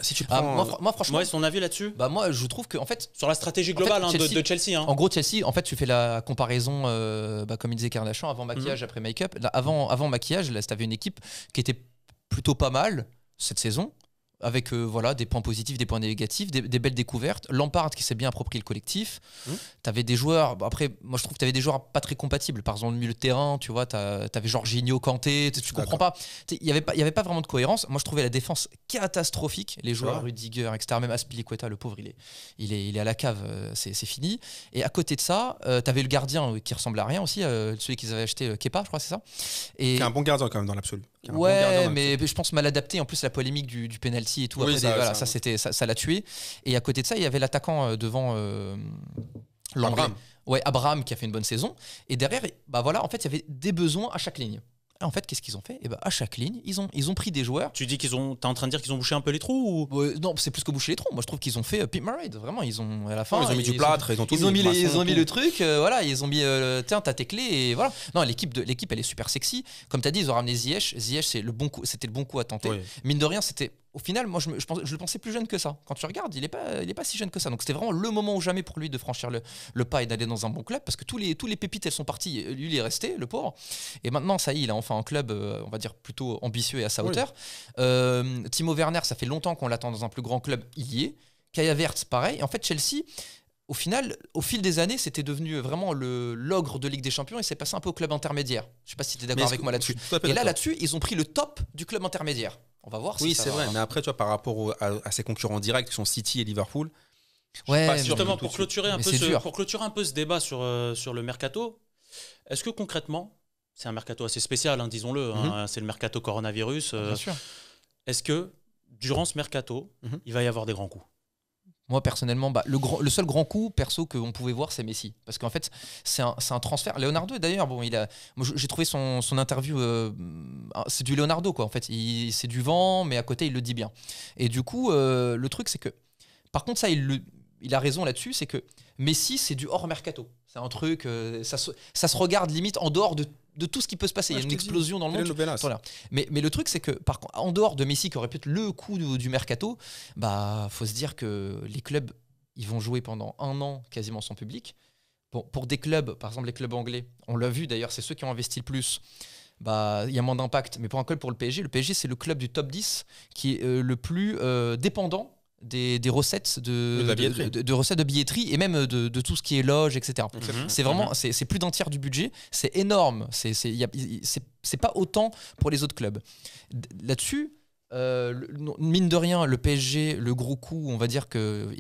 Si tu prends... moi, franchement... Ouais, son avis là-dessus? Moi, je trouve que, en fait... Sur la stratégie globale de Chelsea. En gros, Chelsea, en fait, tu fais la comparaison, comme il disait Kardashian, avant maquillage, après make-up. Avant maquillage, là, t'avais une équipe qui était plutôt pas mal cette saison, avec des points positifs, des points négatifs, des belles découvertes. Lampard qui s'est bien approprié le collectif. T'avais des joueurs... Après, moi, je trouve que t'avais des joueurs pas très compatibles. Par exemple, le milieu de terrain, tu vois, t'avais Jorginho, Kanté, tu comprends pas. Il y avait pas vraiment de cohérence. Moi, je trouvais la défense catastrophique. Les joueurs, Rudiger, etc. Même Azpilicueta, le pauvre, il est à la cave. C'est fini. Et à côté de ça, t'avais le gardien qui ressemblait à rien aussi, celui qu'ils avaient acheté, Kepa, je crois, c'est ça. Qui est un bon gardien quand même dans l'absolu. Ouais, mais je pense mal adapté. En plus, la polémique du penalty et tout. Oui, après, ça l'a tué. Et à côté de ça, il y avait l'attaquant devant Abraham. Ouais, Abraham qui a fait une bonne saison. Et derrière, en fait, il y avait des besoins à chaque ligne. Et en fait, qu'est-ce qu'ils ont fait? À chaque ligne, ils ont pris des joueurs. Tu dis t'es en train de dire qu'ils ont bouché un peu les trous ou... Non, c'est plus que boucher les trous. Moi, je trouve qu'ils ont fait Pete Murray. Vraiment, ils ont à la fin. Ils ont mis du plâtre, ils ont tout mis. Ils ont mis le truc. Ils ont mis. Tiens, t'as tes clés et voilà. Non, l'équipe, elle est super sexy. Comme t'as dit, ils ont ramené Ziyech. Ziyech, c'était le bon coup à tenter. Oui. Mine de rien, c'était. Au final, moi, je le pensais plus jeune que ça. Quand tu regardes, il est pas si jeune que ça. Donc, c'était vraiment le moment ou jamais pour lui de franchir le pas et d'aller dans un bon club. Parce que tous les pépites, elles sont parties. Lui, il est resté, le pauvre. Et maintenant, ça y est, il a enfin un club, on va dire, plutôt ambitieux et à sa hauteur. Timo Werner, ça fait longtemps qu'on l'attend dans un plus grand club. Il y est. Kai Havertz, pareil. Et en fait, Chelsea... Au final, au fil des années, c'était devenu vraiment l'ogre de Ligue des Champions et c'est passé un peu au club intermédiaire. Je ne sais pas si tu es d'accord avec moi là-dessus. Et là-dessus, ils ont pris le top du club intermédiaire. On va voir si ça va. Oui, c'est vrai. Mais après, tu vois, par rapport à ses concurrents directs qui sont City et Liverpool. Ouais, justement, pour clôturer un peu ce débat sur le mercato, est-ce que concrètement, c'est un mercato assez spécial, disons-le, c'est le mercato coronavirus. Bien sûr. Est-ce que durant ce mercato, il va y avoir des grands coups? Moi, personnellement, le seul grand coup, perso, qu'on pouvait voir, c'est Messi. Parce qu'en fait, c'est un transfert. Leonardo, d'ailleurs, moi, j'ai trouvé son interview, c'est du Leonardo, quoi. En fait, c'est du vent, mais à côté, il le dit bien. Et du coup, le truc, c'est que... Par contre, ça, il a raison là-dessus, c'est que Messi, c'est du hors mercato. C'est un truc, ça se regarde limite en dehors de tout ce qui peut se passer. Il y a je une te dis, explosion dans le monde. Telenovelas. Voilà. Mais le truc, c'est que par contre, en dehors de Messi, qui aurait pu être le coup du mercato, bah, faut se dire que les clubs, ils vont jouer pendant 1 an quasiment sans public. Bon, pour des clubs, par exemple les clubs anglais, on l'a vu d'ailleurs, c'est ceux qui ont investi le plus. Bah, il y a moins d'impact. Mais pour un club, pour le PSG, c'est le club du top 10 qui est le plus dépendant des recettes de recettes de billetterie et même de tout ce qui est loge, etc. C'est vraiment, c'est plus d'un tiers du budget. C'est énorme. C'est pas autant pour les autres clubs. Là-dessus, mine de rien, le PSG, le gros coup, on va dire que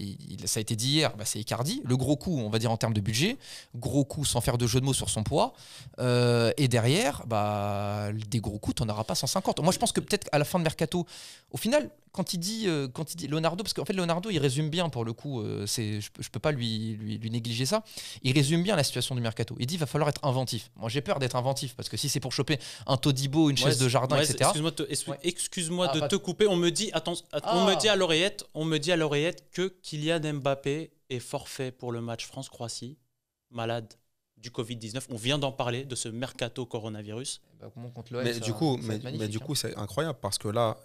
ça a été dit hier, bah, c'est Icardi. Le gros coup, on va dire en termes de budget, gros coup sans faire de jeu de mots sur son poids. Et derrière, bah, des gros coups, t'en auras pas 150. Moi, je pense que peut-être à la fin de mercato, au final, quand il dit Leonardo, parce qu'en fait Leonardo, il résume bien pour le coup, je peux pas lui négliger ça. Il résume bien la situation du mercato. Il dit il va falloir être inventif. Moi, j'ai peur d'être inventif parce que si c'est pour choper un Todibo, une chaise de jardin, etc. Excuse-moi de te couper. On me dit on me dit à l'oreillette que Kylian Mbappé est forfait pour le match France-Croatie, malade du Covid-19. On vient d'en parler de ce mercato coronavirus. Mais du coup, c'est incroyable parce que là,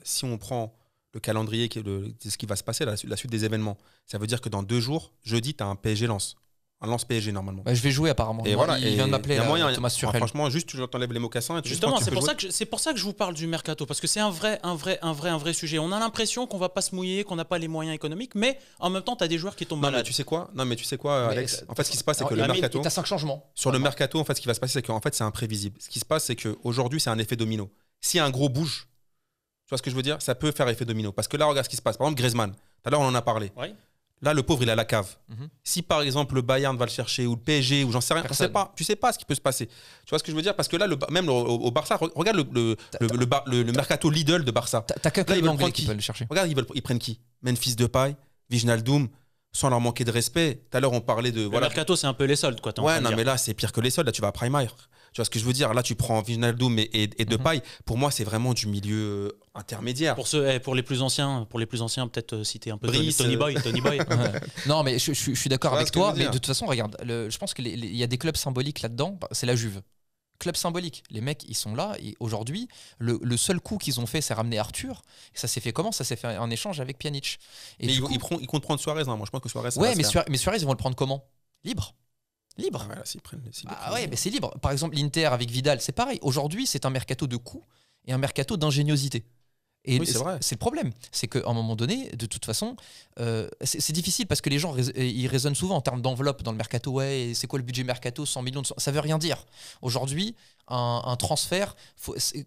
si on prend le calendrier de ce qui va se passer, la suite des événements, ça veut dire que dans 2 jours, jeudi, tu as un PSG Lens. Un Lens PSG normalement. Bah, je vais jouer apparemment. Et voilà, il vient de m'appeler Thomas Tuchel. Franchement, juste tu t'enlèves les mocassins. Et justement, c'est pour ça que je vous parle du mercato parce que c'est un vrai sujet. On a l'impression qu'on va pas se mouiller, qu'on n'a pas les moyens économiques, mais en même temps, tu as des joueurs qui tombent malades. Tu sais quoi, Alex. En fait, ce qui se passe, c'est que le mercato. Tu as 5 changements. Sur le mercato, en fait, ce qui va se passer, c'est qu'en fait, c'est imprévisible. Ce qui se passe, c'est qu'aujourd'hui, c'est un effet domino. Si un gros bouge, tu vois ce que je veux dire, ça peut faire effet domino. Parce que là, regarde ce qui se passe. Par exemple, Griezmann. Tout à l'heure, on en a parlé. Oui. Là, le pauvre, il a la cave. Si par exemple le Bayern va le chercher ou le PSG ou j'en sais rien, tu sais pas ce qui peut se passer. Tu vois ce que je veux dire? Parce que là, même au Barça, regarde le mercato Lidl de Barça. T'as qu'un club anglais qui peut le chercher. Regarde, ils prennent qui? Memphis Depay, Wijnaldum, sans leur manquer de respect. Tout à l'heure, on parlait de. Le mercato, c'est un peu les soldes, quoi. Ouais, non, mais là, c'est pire que les soldes. Là, tu vas à Primaire. Tu vois ce que je veux dire? Là, tu prends Wijnaldum et Depay. Pour moi, c'est vraiment du milieu intermédiaire. Pour les plus anciens, peut-être citer un peu Brice, Tony Boy. Non, mais je suis d'accord avec toi. Mais de toute façon, regarde, je pense qu'il y a des clubs symboliques là-dedans. C'est la Juve. Club symbolique. Les mecs, ils sont là. Et aujourd'hui, le seul coup qu'ils ont fait, c'est ramener Arthur. Et ça s'est fait comment? Ça s'est fait en échange avec Pjanic. Et mais ils comptent prendre Suarez. Hein. Moi, je pense que Suarez. Ouais, mais Suarez, ils vont le prendre comment? Libre. Ah ouais, Ouais, mais c'est libre. Par exemple, l'Inter avec Vidal, c'est pareil. Aujourd'hui, c'est un mercato de coût et un mercato d'ingéniosité. Et oui, c'est le problème. C'est qu'à un moment donné, de toute façon, c'est difficile parce que les gens ils raisonnent souvent en termes d'enveloppe dans le mercato. Ouais, c'est quoi le budget mercato? 100 millions ça veut rien dire. Aujourd'hui, un transfert,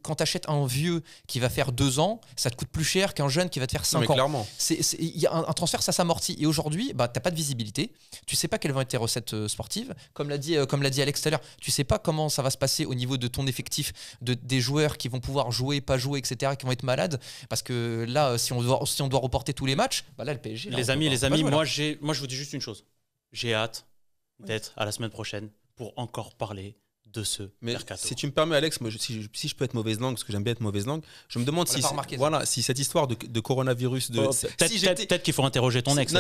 quand tu achètes un vieux qui va faire 2 ans, ça te coûte plus cher qu'un jeune qui va te faire 5 ans. Clairement. Y a un transfert, ça s'amortit. Et aujourd'hui, bah, tu n'as pas de visibilité. Tu sais pas quelles vont être tes recettes sportives. Comme l'a dit Alex tout à l'heure, tu sais pas comment ça va se passer au niveau de ton effectif, des joueurs qui vont pouvoir jouer, pas jouer, etc., qui vont être malades. Parce que là, si on doit reporter tous les matchs, bah là, le PSG. Là, les amis, moi, je vous dis juste une chose. J'ai hâte d'être à la semaine prochaine pour encore parler de ce mercato. Si tu me permets, Alex, moi, si je peux être mauvaise langue, parce que j'aime bien être mauvaise langue, je me demande si cette histoire de coronavirus. Peut-être qu'il faut interroger ton ex.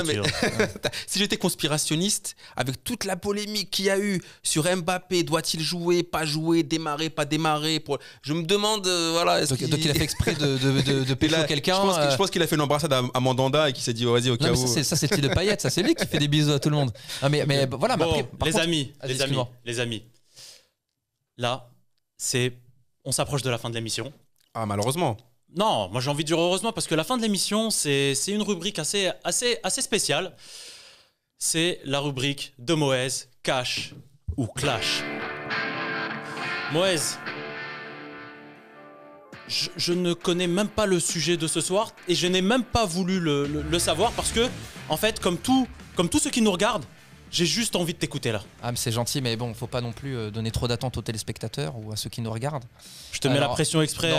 Si j'étais conspirationniste, avec toute la polémique qu'il y a eu sur Mbappé, doit-il jouer, pas jouer, démarrer, pas démarrer, je me demande. Donc il a fait exprès de pécho quelqu'un. Je pense qu'il a fait une embrassade à Mandanda et qu'il s'est dit, vas-y, au cas où. Ça, c'est le style de Payet, ça, c'est lui qui fait des bisous à tout le monde. Mais voilà, les amis. Là, on s'approche de la fin de l'émission. Ah, malheureusement. Non, moi j'ai envie de dire heureusement parce que la fin de l'émission, c'est une rubrique assez spéciale. C'est la rubrique de Moez, Cash ou Clash. Moez, je ne connais même pas le sujet de ce soir et je n'ai même pas voulu le savoir parce que, en fait, comme tous ceux qui nous regardent, j'ai juste envie de t'écouter là. Ah, mais c'est gentil, mais bon, faut pas non plus donner trop d'attente aux téléspectateurs ou à ceux qui nous regardent. Je te mets la pression exprès,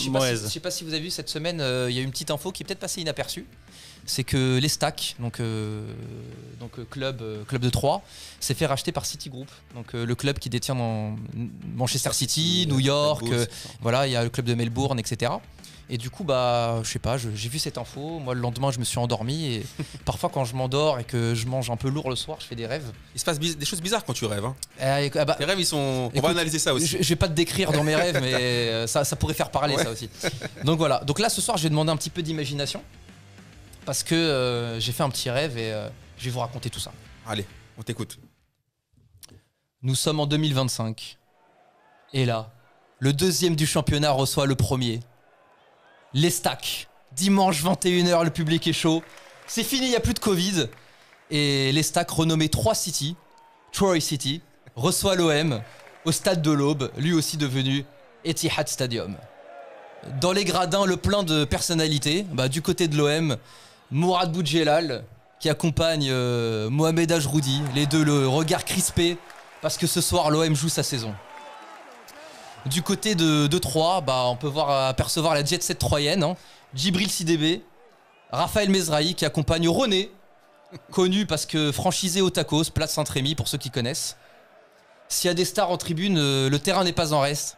Moez. Je sais pas si vous avez vu cette semaine, il y a une petite info qui est peut-être passée inaperçue. C'est que l'Estac, donc club de Troyes, s'est fait racheter par Citigroup, donc le club qui détient dans Manchester City, New York, voilà, il y a le club de Melbourne, etc. Et du coup, bah, je sais pas, j'ai vu cette info. Moi, le lendemain, je me suis endormi. Et parfois, quand je m'endors et que je mange un peu lourd le soir, je fais des rêves. Il se passe des choses bizarres quand tu rêves. Hein. Bah, Les rêves, ils sont. On va analyser ça aussi. Je vais pas te décrire dans mes rêves, mais ça pourrait faire parler ça aussi. Donc voilà. Donc là, ce soir, je vais demander un petit peu d'imagination. Parce que j'ai fait un petit rêve et je vais vous raconter tout ça. Allez, on t'écoute. Nous sommes en 2025. Et là, le deuxième du championnat reçoit le premier. L'Estac. Dimanche 21h, le public est chaud. C'est fini, il n'y a plus de Covid. Et l'Estac, renommé Troy City, reçoit l'OM au stade de l'Aube, lui aussi devenu Etihad Stadium. Dans les gradins, le plein de personnalités. Du côté de l'OM, Mourad Boudjelal, qui accompagne Mohamed Ajroudi. Les deux, le regard crispé, parce que ce soir, l'OM joue sa saison. Du côté de Troyes, on peut apercevoir la jet set troyenne, hein. Djibril Sidibé, Raphaël Mezrahi qui accompagne René, connu parce que franchisé au Tacos, place Saint-Rémy pour ceux qui connaissent. S'il y a des stars en tribune, le terrain n'est pas en reste.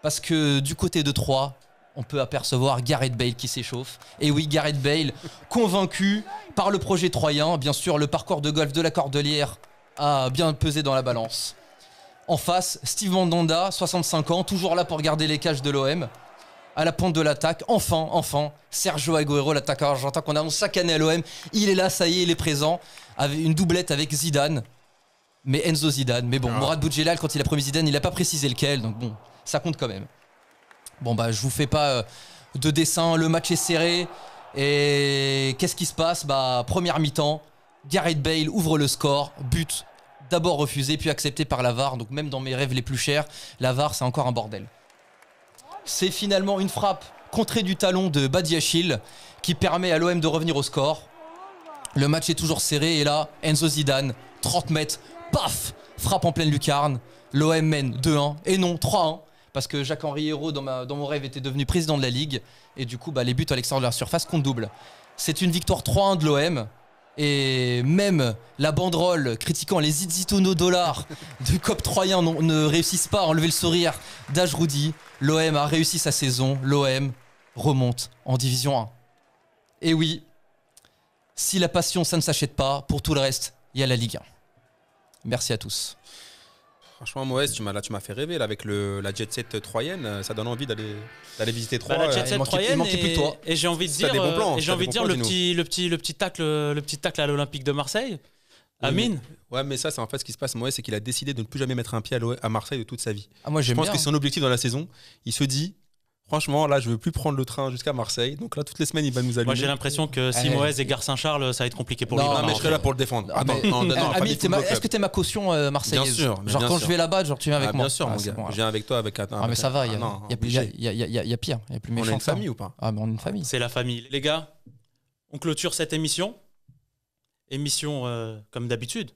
Parce que du côté de Troyes, on peut apercevoir Gareth Bale qui s'échauffe. Et oui, Gareth Bale, convaincu par le projet troyen. Bien sûr, le parcours de golf de la Cordelière a bien pesé dans la balance. En face, Steve Mandanda, 65 ans, toujours là pour garder les cages de l'OM. À la pointe de l'attaque, enfin, Sergio Agüero, l'attaquant argentin qu'on annonce chaque année à l'OM. Il est là, ça y est, il est présent. Avec une doublette avec Zidane. Mais Enzo Zidane. Mais bon, Mourad Boudjelal, quand il a promis Zidane, il n'a pas précisé lequel. Donc bon, ça compte quand même. Bon, je vous fais pas de dessin. Le match est serré. Et qu'est-ce qui se passe ? Première mi-temps, Gareth Bale ouvre le score. But. D'abord refusé, puis accepté par la VAR. Donc même dans mes rêves les plus chers, la VAR, c'est encore un bordel. C'est finalement une frappe contrée du talon de Badiachil qui permet à l'OM de revenir au score. Le match est toujours serré et là, Enzo Zidane, 30 mètres, paf, frappe en pleine lucarne. L'OM mène 2-1 et non 3-1 parce que Jacques-Henri Hérault dans mon rêve était devenu président de la Ligue et du coup les buts à l'extérieur de la surface comptent double. C'est une victoire 3-1 de l'OM. Et même la banderole critiquant les zizitono dollars du COP troyen ne réussissent pas à enlever le sourire d'Ajroudi. L'OM a réussi sa saison. L'OM remonte en Division 1. Et oui, si la passion ça ne s'achète pas, pour tout le reste, il y a la Ligue 1. Merci à tous. Franchement, Moïse, tu m'as fait rêver là, avec la jet set troyenne. Ça donne envie d'aller visiter Troyes. La jet set troyenne et j'ai envie de dire, le petit tacle à l'Olympique de Marseille. Amine. Ouais, mais ça, c'est en fait ce qui se passe. Moïse, c'est qu'il a décidé de ne plus jamais mettre un pied à Marseille de toute sa vie. Moi, je pense que c'est son objectif dans la saison. Il se dit, franchement, là, je veux plus prendre le train jusqu'à Marseille. Donc là, toutes les semaines, il va nous allumer. Moi, j'ai l'impression que si Moïse égare Saint-Charles, ça va être compliqué pour lui. Non, mais je serai là pour le défendre. Amine, est-ce que t'es ma caution marseillaise ? Bien sûr. Genre quand je vais là-bas, genre tu viens avec moi. Bien sûr, mon gars. Je viens avec toi avec un. Mais ça va, il y a pire, il y a plus méchant. On a une famille ou pas ? Ah, mais on est une famille. C'est la famille. Les gars, on clôture cette émission. Émission comme d'habitude.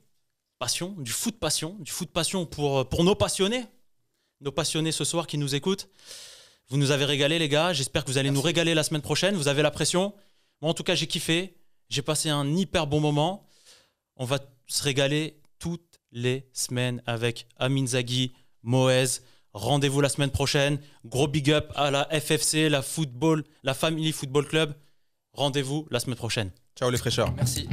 Passion, du foot passion pour nos passionnés ce soir qui nous écoutent. Vous nous avez régalé les gars, j'espère que vous allez nous régaler la semaine prochaine. Vous avez la pression. Moi en tout cas j'ai kiffé, j'ai passé un hyper bon moment. On va se régaler toutes les semaines avec Amine Zaghi, Moez. Rendez-vous la semaine prochaine. Gros big up à la FFC, la Family Football Club. Rendez-vous la semaine prochaine. Ciao les fraîcheurs. Merci.